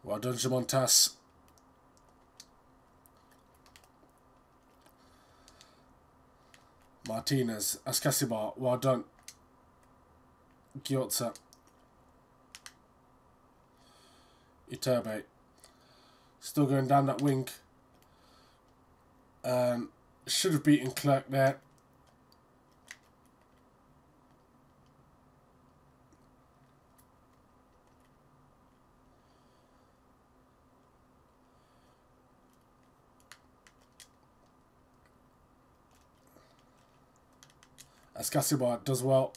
Well done, Jamontas. Martinez. Ascasibar. Well done. Gyotza. Itabe. Still going down that wing. Should have beaten Clerk there. Escasibar does well.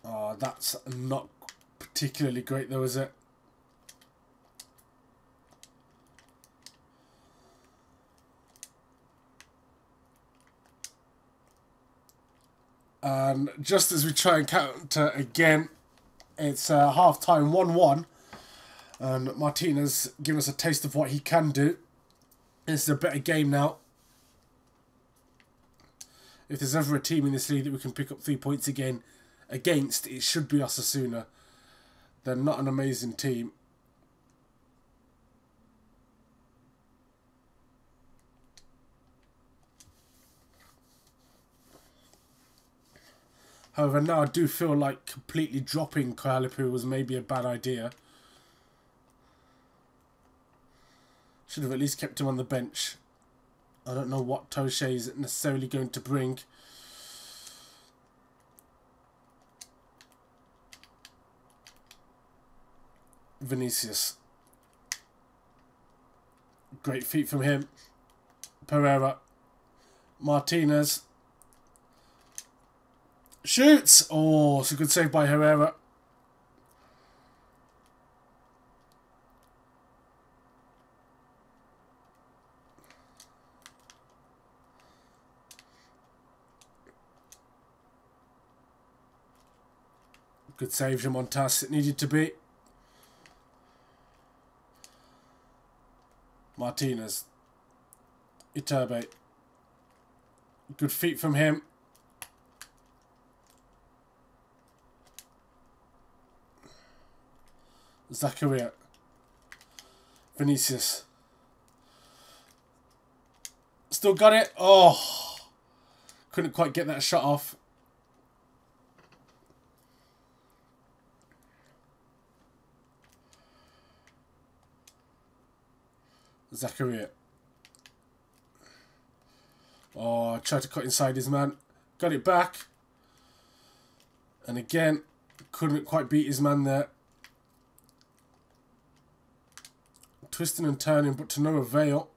Oh, that's not particularly great though, is it? And just as we try and counter again, it's half-time 1-1. And Martinez giving us a taste of what he can do. This is a better game now. If there's ever a team in this league that we can pick up 3 points again against, it should be Osasuna. They're not an amazing team. However, now I do feel like completely dropping Koalipu was maybe a bad idea. Should have at least kept him on the bench. I don't know what Toche is necessarily going to bring. Vinicius. Great feet from him. Pereira. Martinez. Shoots! Oh, it's a good save by Herrera. Good save, Jamontas. It needed to be. Martinez. Iturbe. Good feet from him. Zakaria. Vinicius. Still got it. Oh. Couldn't quite get that shot off. Zakaria. Oh, tried to cut inside his man. Got it back. And again, couldn't quite beat his man there. Twisting and turning, but to no avail.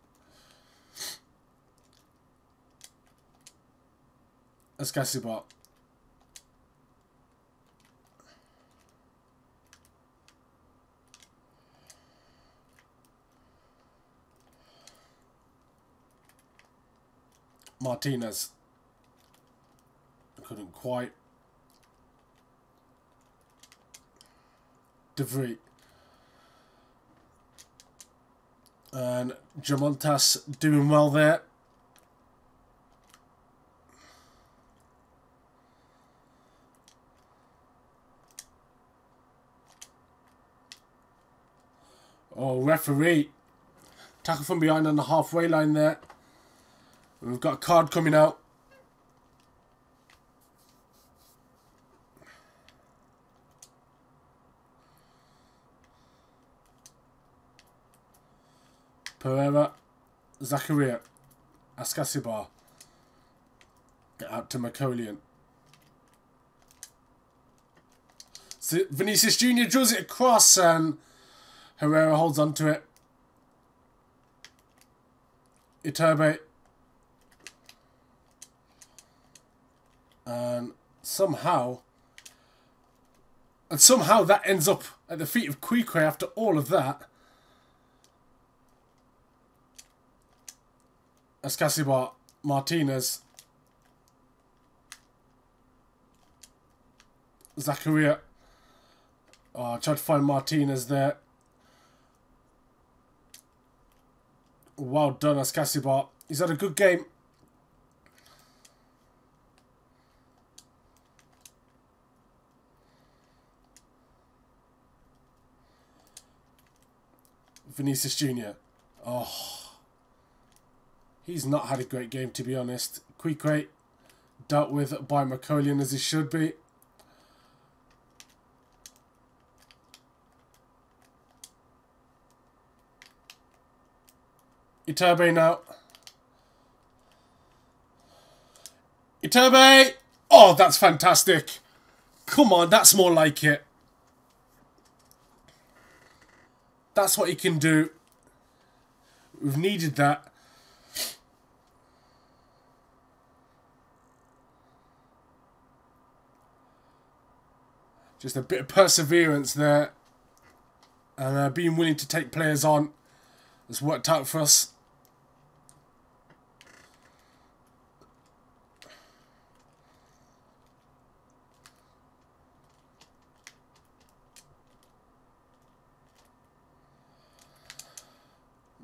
Escasibar. Martinez. Couldn't quite. De Vrij. And Jamontas doing well there. Oh, referee. Tackle from behind on the halfway line there. We've got a card coming out. Pereira, Zakaria, Escasibar. Get out to Macolian. So Vinicius Jr. draws it across and Herrera holds on to it. Iturbe. And somehow that ends up at the feet of Quique after all of that. Escasibar, Martinez, Zakaria. Oh, I tried to find Martinez there. Well done, Escasibar. He's had a good game. Vinicius Jr. Oh. He's not had a great game, to be honest. Quique dealt with by Macolian as he should be. Iturbe now. Iturbe! Oh, that's fantastic. Come on, that's more like it. That's what he can do. We've needed that. Just a bit of perseverance there. And being willing to take players on has worked out for us.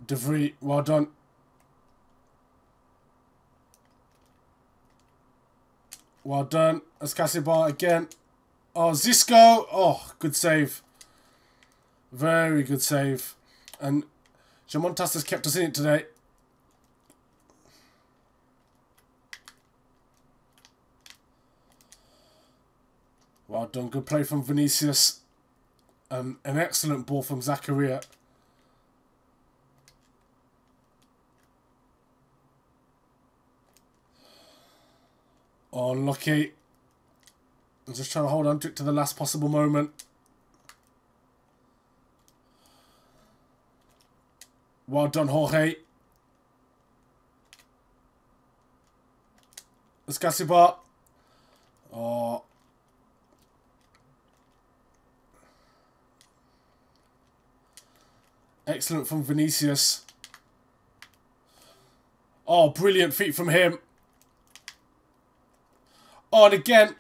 De Vries, well done. Well done. Escasibar again. Oh, Zisco. Oh, good save. Very good save. And Jamontas has kept us in it today. Well done. Good play from Vinicius. An excellent ball from Zakaria. Oh, unlucky. I'm just trying to hold on to it to the last possible moment. Well done, Jorge. Escasibar. Oh. Excellent from Vinicius. Oh, brilliant feet from him. Oh, and again.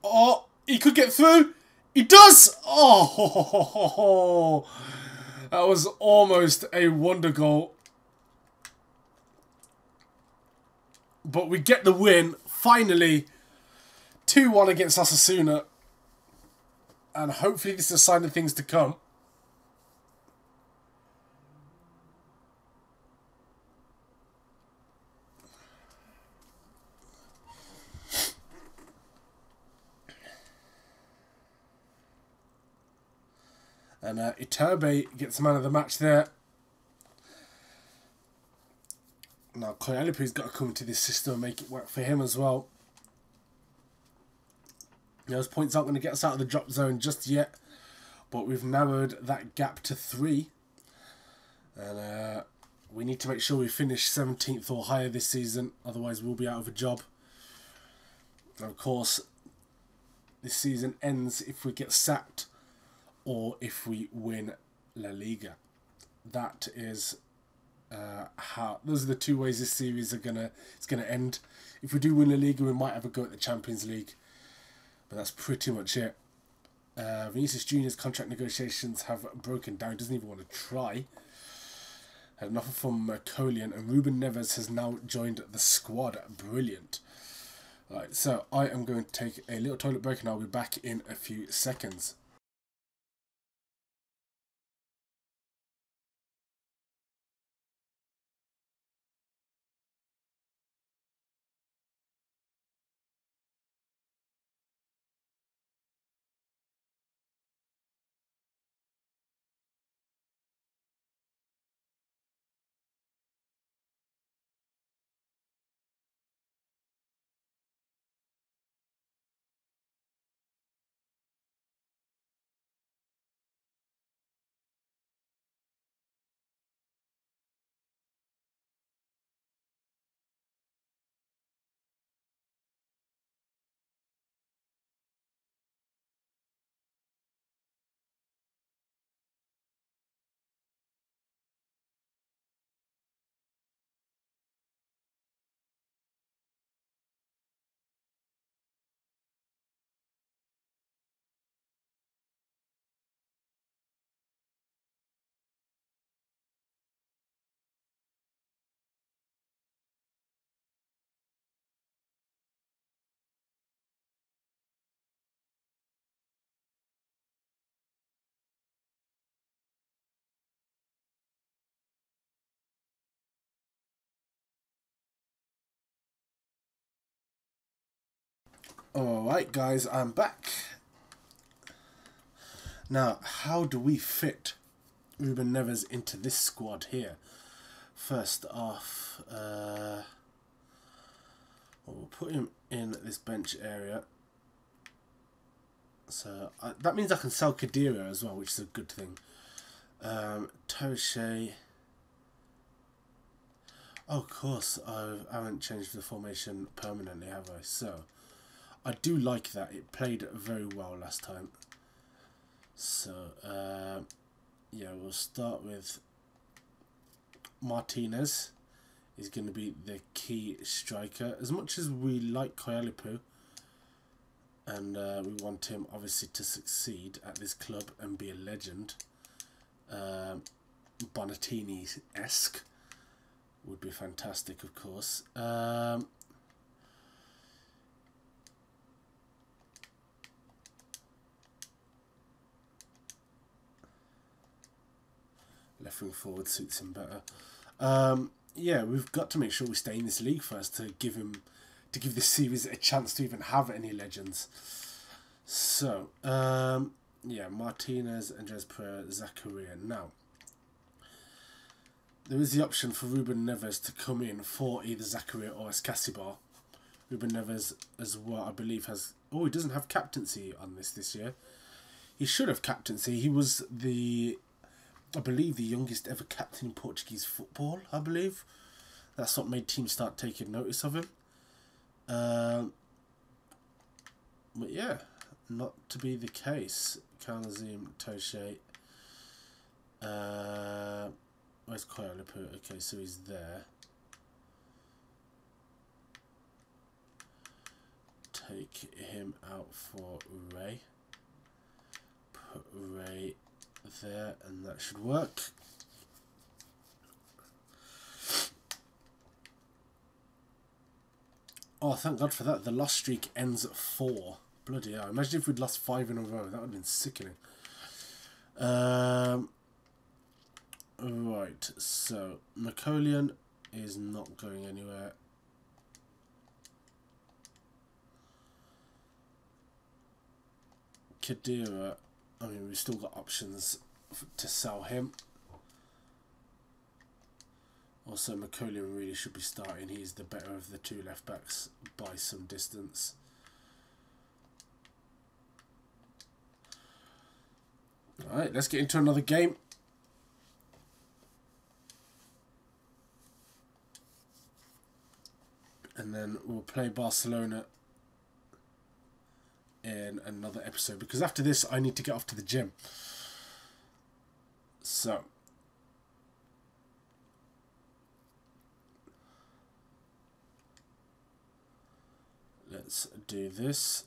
Oh, he could get through. He does. Oh, that was almost a wonder goal. But we get the win, finally. 2-1 against Osasuna. And hopefully this is a sign of things to come. And Iturbe gets man of the match there. Now Koyalipu's got to come into this system and make it work for him as well. Those points aren't going to get us out of the drop zone just yet. But we've narrowed that gap to 3. And we need to make sure we finish 17th or higher this season. Otherwise we'll be out of a job. And of course, this season ends if we get sacked or if we win La Liga. That is how. Those are the two ways this series is gonna end. If we do win La Liga, we might have a go at the Champions League, but that's pretty much it. Vinicius Junior's contract negotiations have broken down. Doesn't even want to try. Had an offer from Colian, and Ruben Neves has now joined the squad. Brilliant. Right, so I am going to take a little toilet break, and I'll be back in a few seconds. Alright guys, I'm back. Now, how do we fit Ruben Neves into this squad here? First off, we'll put him in this bench area. So that means I can sell Khedira as well, which is a good thing. Toche. Oh, of course, I haven't changed the formation permanently, have I? So I do like that. It played very well last time. So, yeah, we'll start with Martinez. Is going to be the key striker. As much as we like Koyalipu, and we want him obviously to succeed at this club and be a legend, Bonatini-esque would be fantastic, of course. Left wing forward suits him better. Yeah, we've got to make sure we stay in this league first to give this series a chance to even have any legends. So, yeah, Martinez, Andres Pereira, Zakaria. Now, there is the option for Ruben Neves to come in for either Zakaria or Escasibar. Ruben Neves as well, I believe, has... Oh, he doesn't have captaincy on this year. He should have captaincy. He was I believe the youngest ever captain in Portuguese football, I believe. That's what made teams start taking notice of him. But yeah, not to be the case. Kanazim, Toche. Where's Koyalipu? Okay, so he's there. Take him out for Ray. Put Ray there, and that should work. Oh, thank God for that. The loss streak ends at 4. Bloody hell. Imagine if we'd lost 5 in a row. That would have been sickening. Right, so Napoleon is not going anywhere. Kadira, I mean, we've still got options to sell him. Also, McCullion really should be starting. He's the better of the two left backs by some distance. Alright, let's get into another game. And then we'll play Barcelona in another episode, because after this I need to get off to the gym. So let's do this.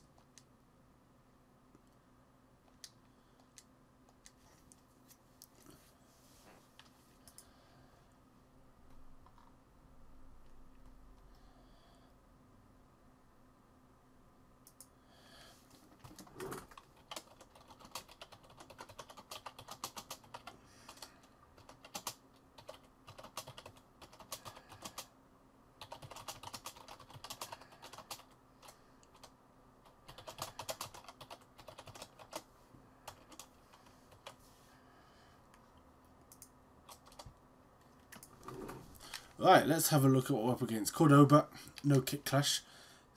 Right, let's have a look at what we're up against. Cordoba, no kick clash,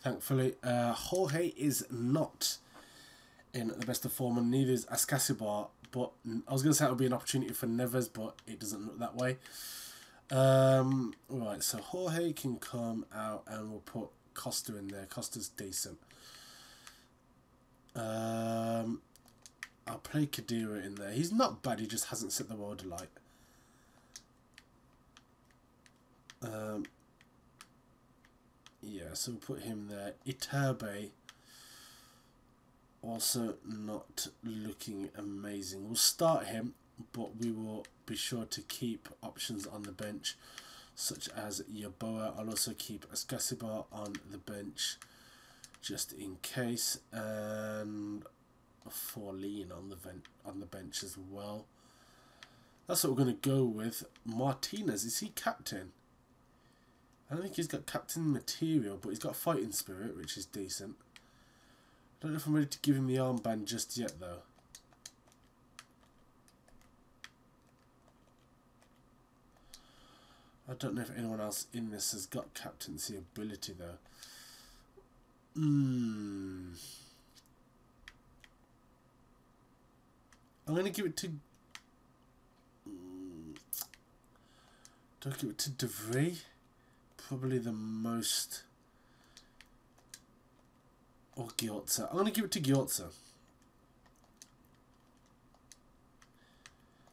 thankfully. Jorge is not in the best of form, and neither is Ascasibar. But I was going to say it would be an opportunity for Neves, but it doesn't look that way. Right, so Jorge can come out, and we'll put Costa in there. Costa's decent. I'll play Kadira in there. He's not bad, he just hasn't set the world alight. Yeah, so we'll put him there. Iturbe, also not looking amazing. We'll start him, but we will be sure to keep options on the bench, such as Yaboa. I'll also keep Ascasibar on the bench, just in case, and Forlin on the bench as well. That's what we're going to go with. Martinez, is he captain? I don't think he's got captain material, but he's got fighting spirit, which is decent. I don't know if I'm ready to give him the armband just yet, though. I don't know if anyone else in this has got captaincy ability, though. I'm going to give it to... do I give it to De Vrij? Probably the most Or Gyortza. I'm going to give it to Gyortza.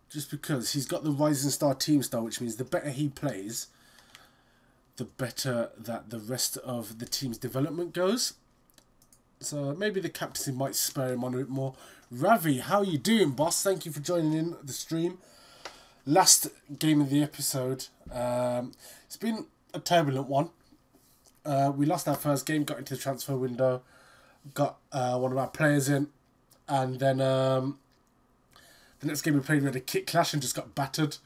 Just because he's got the Rising Star team style, which means the better he plays, the better that the rest of the team's development goes. So maybe the captaincy might spur him on a bit more. Ravi, how you doing, boss? Thank you for joining in the stream. Last game of the episode. It's been a turbulent one. We lost our first game, got into the transfer window, got one of our players in, and then the next game we played, we had a kit clash and just got battered.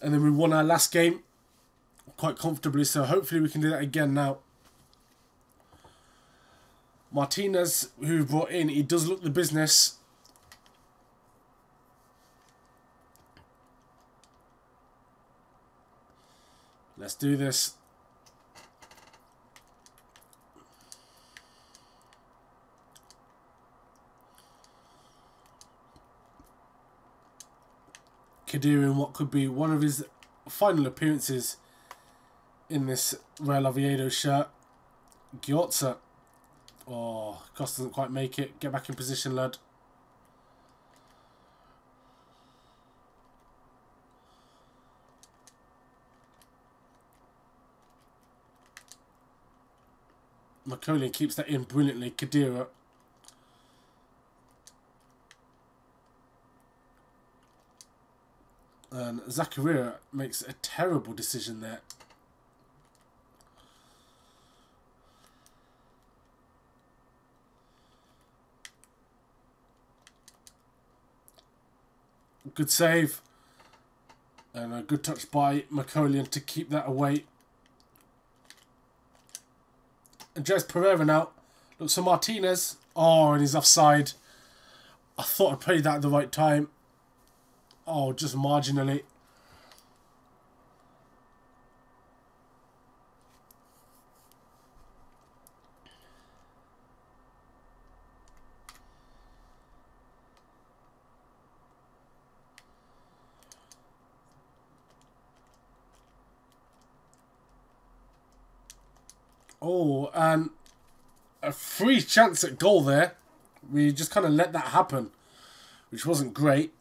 And then we won our last game quite comfortably, so hopefully we can do that again now. Martinez, who we brought in, he does look the business. Let's do this. Kadir in what could be one of his final appearances in this Real Oviedo shirt. Gyortza. Oh, Costa doesn't quite make it. Get back in position, lad. McColian keeps that in brilliantly. Kadira. And Zakaria makes a terrible decision there. Good save. And a good touch by McColian to keep that away. Andres Pereira now. Looks for Martinez. Oh, and he's offside. I thought I played that at the right time. Oh, just marginally. Oh, and a free chance at goal there. We just kind of let that happen, which wasn't great.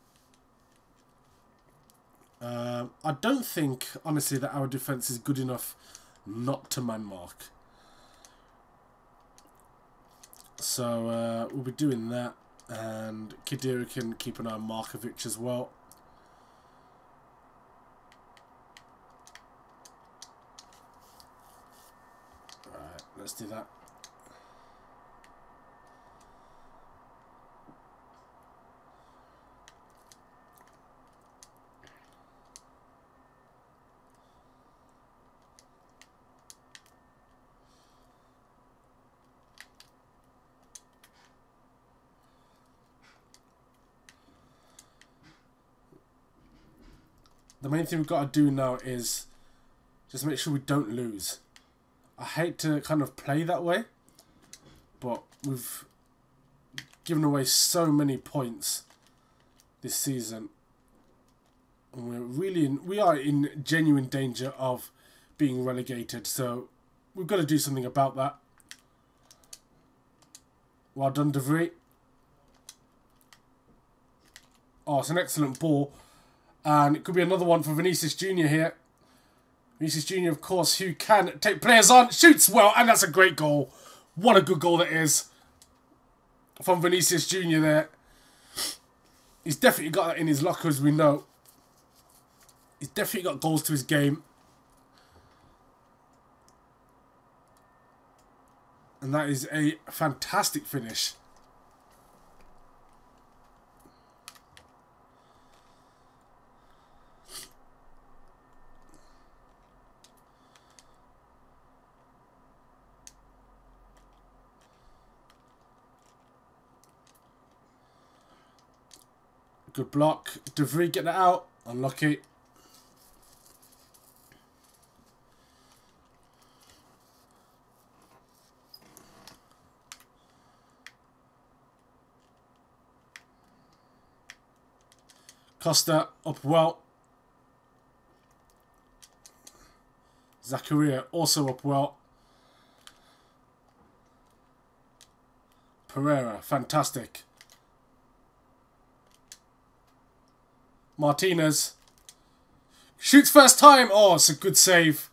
I don't think, honestly, that our defence is good enough not to man mark. So we'll be doing that. And Kadira can keep an eye on Markovic as well. Alright, let's do that. The main thing we've got to do now is just make sure we don't lose. I hate to kind of play that way, but we've given away so many points this season, and we are in genuine danger of being relegated. So we've got to do something about that. Well done, De Vries. Oh, it's an excellent ball. And it could be another one for Vinicius Jr. here. Vinicius Jr., of course, who can take players on. Shoots well, and that's a great goal. What a good goal that is from Vinicius Jr. there. He's definitely got that in his locker, as we know. He's definitely got goals to his game. And that is a fantastic finish. Good block. De Vries get that out. Unlucky. Costa up well. Zakaria also up well. Pereira, fantastic. Martinez. Shoots first time. Oh, it's a good save.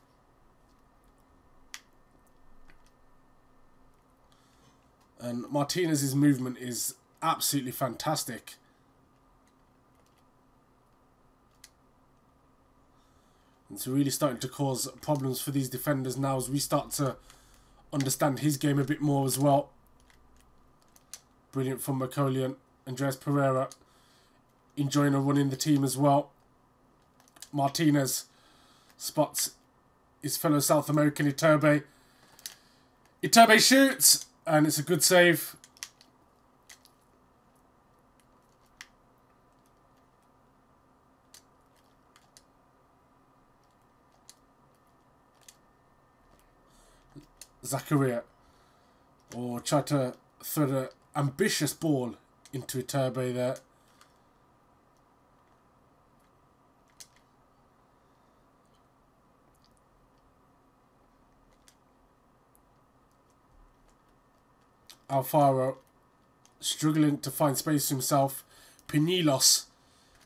And Martinez's movement is absolutely fantastic. It's really starting to cause problems for these defenders now as we start to understand his game a bit more as well. Brilliant from Macolian. Andres Pereira enjoying a run in the team as well. Martinez spots his fellow South American Iturbe. Iturbe shoots, and it's a good save. Zakaria. Or try to throw the ambitious ball into Iturbe there. Alfaro struggling to find space for himself. Pinilos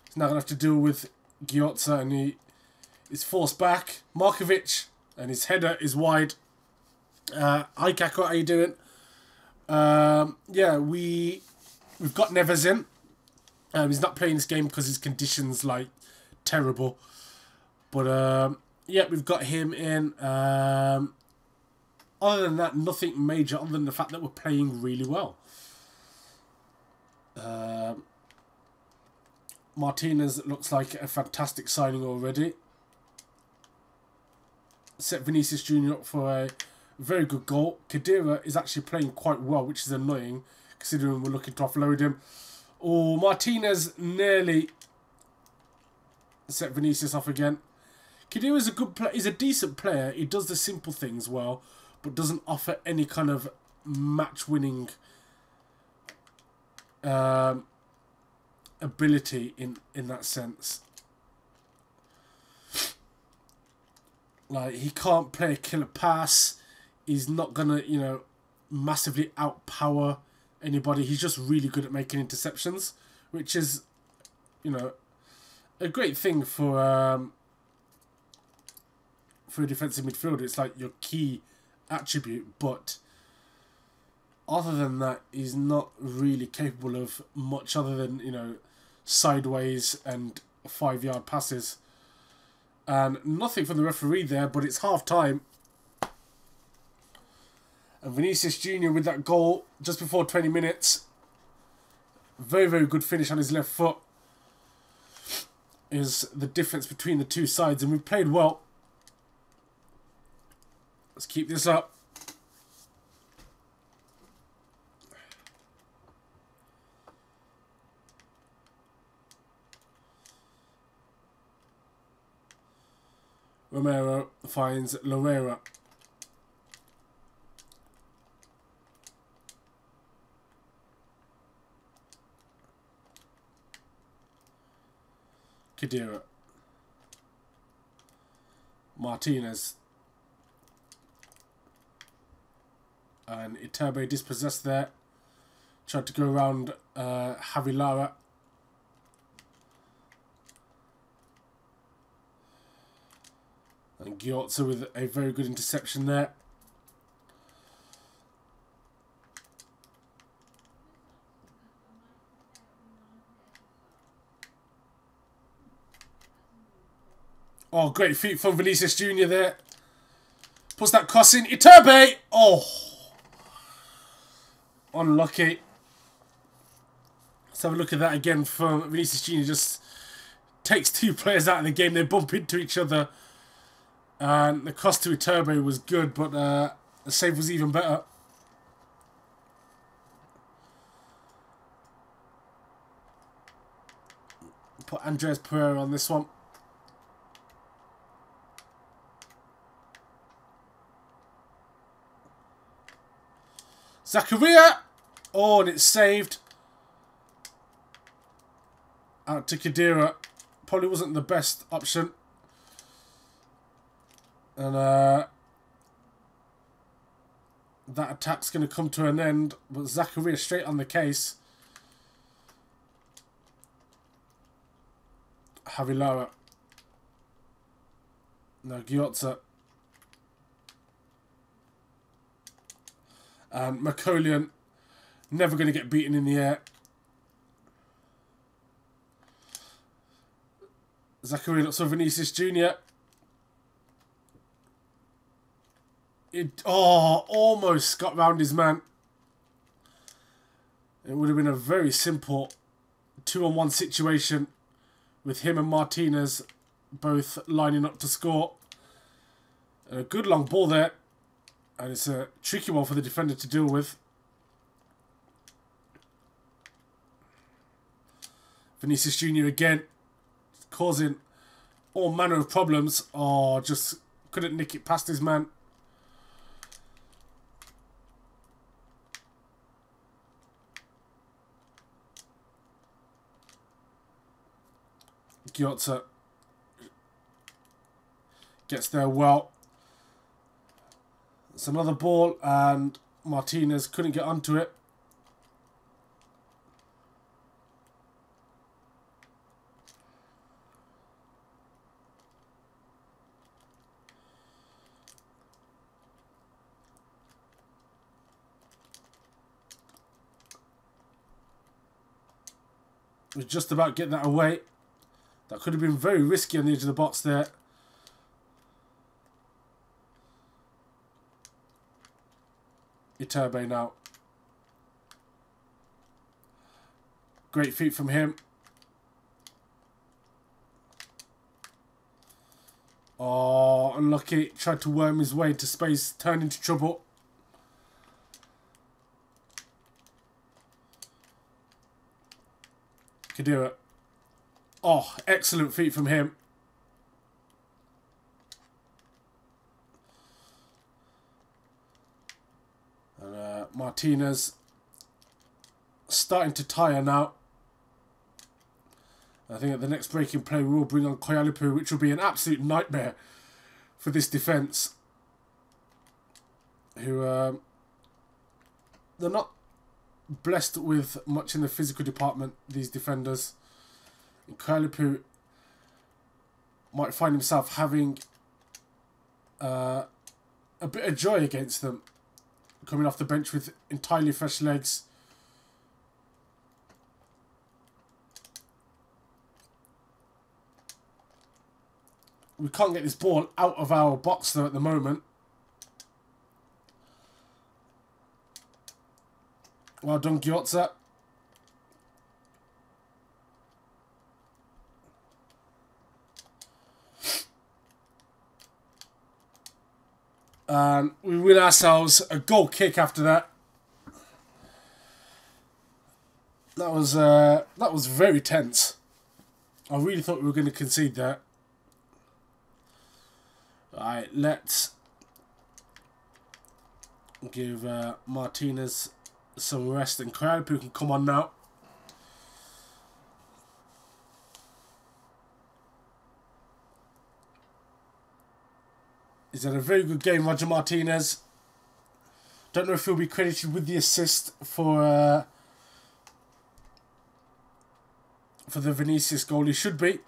is now going to have to deal with Ghiozza, and he is forced back. Markovic, and his header is wide. Hi Kako, how you doing? Yeah, we've got Neves in. He's not playing this game because his conditions like terrible. But yeah, we've got him in. Other than that, nothing major other than the fact that we're playing really well. Martinez looks like a fantastic signing already. Set Vinicius Jr. up for a very good goal. Khedira is actually playing quite well, which is annoying considering we're looking to offload him. Oh, Martinez nearly set Vinicius off again. Khedira is a good player. He's a decent player. He does the simple things well, but doesn't offer any kind of match-winning ability in that sense. Like, he can't play a killer pass. He's not gonna, you know, massively outpower anybody. He's just really good at making interceptions, which is, you know, a great thing for a defensive midfielder. It's like your key attribute, but other than that, he's not really capable of much other than, you know, sideways and 5-yard passes. And nothing from the referee there, but it's half time. And Vinicius Jr. with that goal just before 20 minutes. Very, very good finish on his left foot. Is the difference between the two sides. And we've played well. Let's keep this up. Romero finds Loera. Khedira. Martinez. And Iturbe dispossessed there. Tried to go around Javilara. And Ghiozza with a very good interception there. Oh, great feet from Vinicius Jr. there. Puts that cross in. Iturbe! Oh! Unlucky. Let's have a look at that again from Vinicius Jr. Just takes two players out of the game. They bump into each other. And the cross to Iturbe was good, but the save was even better. Put Andres Pereira on this one. Zakaria! Oh, and it's saved. Out to Khedira. Probably wasn't the best option. And that attack's going to come to an end. But Zachariah straight on the case. Havilara. Now Gyotza. And Makolian. Never going to get beaten in the air. Zachary looks for Vinicius Jr. Almost got round his man. It would have been a very simple 2-on-1 situation with him and Martinez both lining up to score. And a good long ball there. And it's a tricky one for the defender to deal with. Vinicius Jr. again, causing all manner of problems. Oh, just couldn't nick it past his man. Gyotza gets there well. It's another ball and Martinez couldn't get onto it. Was just about getting that away. That could have been very risky on the edge of the box there. Iturbe now. Great feet from him. Oh, unlucky. Tried to worm his way into space. Turned into trouble. Could do it. Oh, excellent feet from him. And Martinez starting to tire now. I think at the next breaking play we will bring on Koyalipu, which will be an absolute nightmare for this defence. Who they're not blessed with much in the physical department, these defenders. And Koyalipu might find himself having a bit of joy against them, coming off the bench with entirely fresh legs. We can't get this ball out of our box though at the moment. Well done, Gyotza. And we win ourselves a goal kick after that. That was very tense. I really thought we were going to concede that. Alright, let's give Martinez some rest, and Koyalipu can come on now. He's had a very good game, Roger Martinez. Don't know if he'll be credited with the assist for the Vinicius goal. He should be.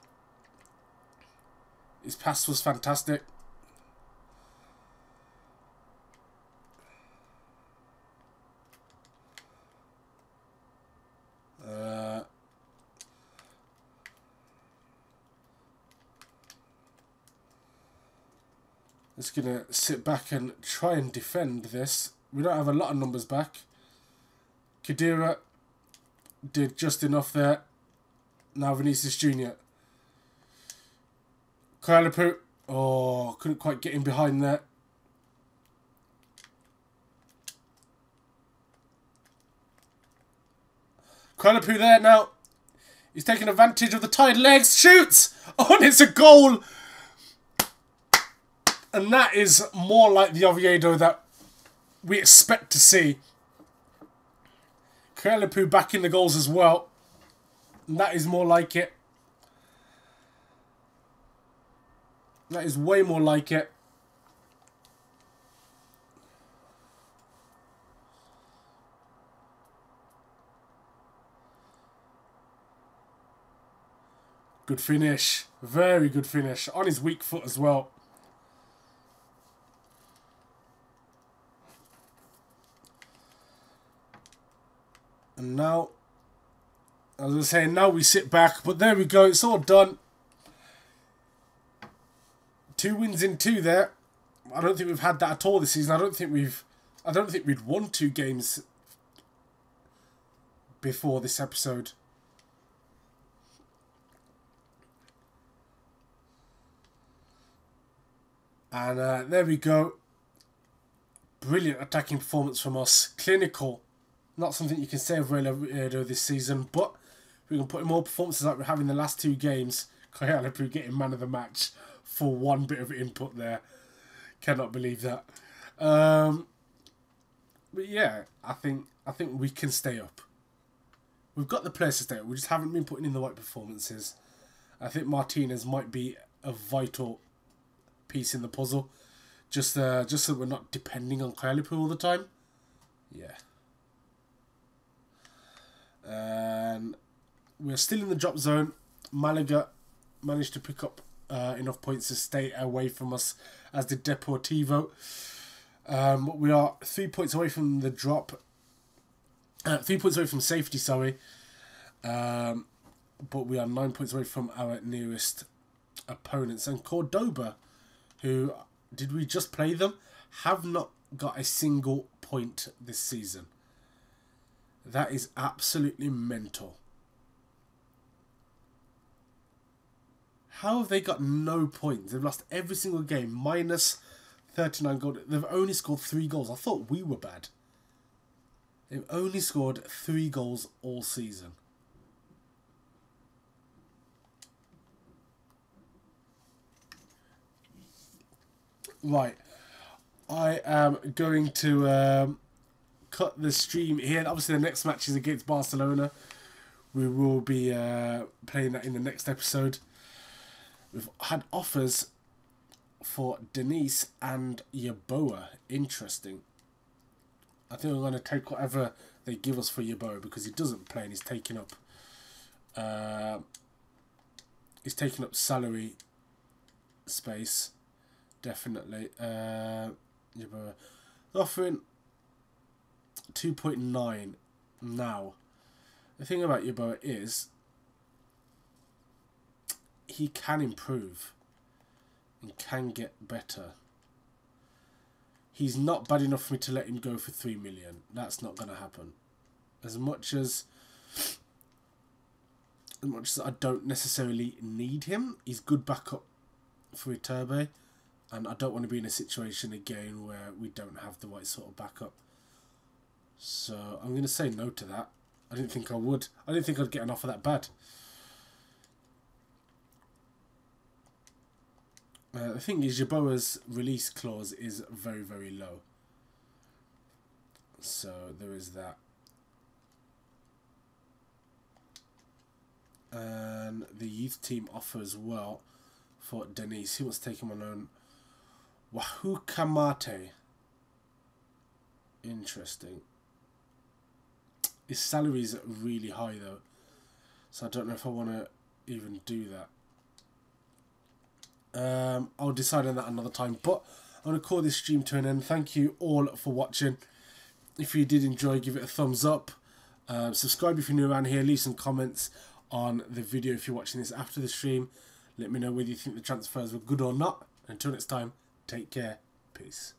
His pass was fantastic. Just going to sit back and try and defend this. We don't have a lot of numbers back. Khedira did just enough there. Now Vinicius Jr. Koyalipu. Oh, couldn't quite get in behind there. Koyalipu there now. He's taking advantage of the tired legs. Shoots! Oh, and it's a goal! And that is more like the Oviedo that we expect to see. Koyalipu back in the goals as well. And that is more like it. That is way more like it. Good finish. Very good finish. On his weak foot as well. And now, as I was saying, now we sit back. But there we go. It's all done. 2 wins in 2 there. I don't think we've had that at all this season. I don't think we'd won 2 games before this episode. And there we go. Brilliant attacking performance from us. Clinical. Not something you can say of Real Oviedo this season, but we can put in more performances like we're having the last 2 games. Kayalapu getting man of the match for 1 bit of input there. Cannot believe that. But yeah, I think we can stay up. We've got the players to stay up. We just haven't been putting in the right performances. I think Martinez might be a vital piece in the puzzle. Just so we're not depending on Kayalapu all the time. Yeah. And we're still in the drop zone. Malaga managed to pick up enough points to stay away from us, as did Deportivo. We are 3 points away from the drop. 3 points away from safety, sorry. But we are 9 points away from our nearest opponents. And Cordoba, who, did we just play them, have not got a single point this season. That is absolutely mental. How have they got no points? They've lost every single game, minus 39 goals. They've only scored 3 goals. I thought we were bad. They've only scored 3 goals all season. Right. I am going to cut the stream here. And obviously the next match is against Barcelona. We will be playing that in the next episode. We've had offers for Denise and Yeboah. Interesting. I think I'm going to take whatever they give us for Yeboah, because he doesn't play and he's taking up salary space. Definitely. Yeboah offering 2.9 now. The thing about Yeboah is he can improve and can get better. He's not bad enough for me to let him go for 3 million. That's not going to happen. As much as I don't necessarily need him, he's good backup for Iturbe, and I don't want to be in a situation again where we don't have the right sort of backup. So I'm going to say no to that. I didn't think I would. I didn't think I'd get an offer that bad. The thing is, Yeboah's release clause is very, very low. So there is that. And the youth team offer as well for Denise. He wants to take him on loan. Wahoo Kamate. Interesting. His salary is really high though. So I don't know if I want to even do that. I'll decide on that another time. But I'm going to call this stream to an end. Thank you all for watching. If you did enjoy, give it a thumbs up. Subscribe if you're new around here. Leave some comments on the video if you're watching this after the stream. Let me know whether you think the transfers were good or not. Until next time, take care. Peace.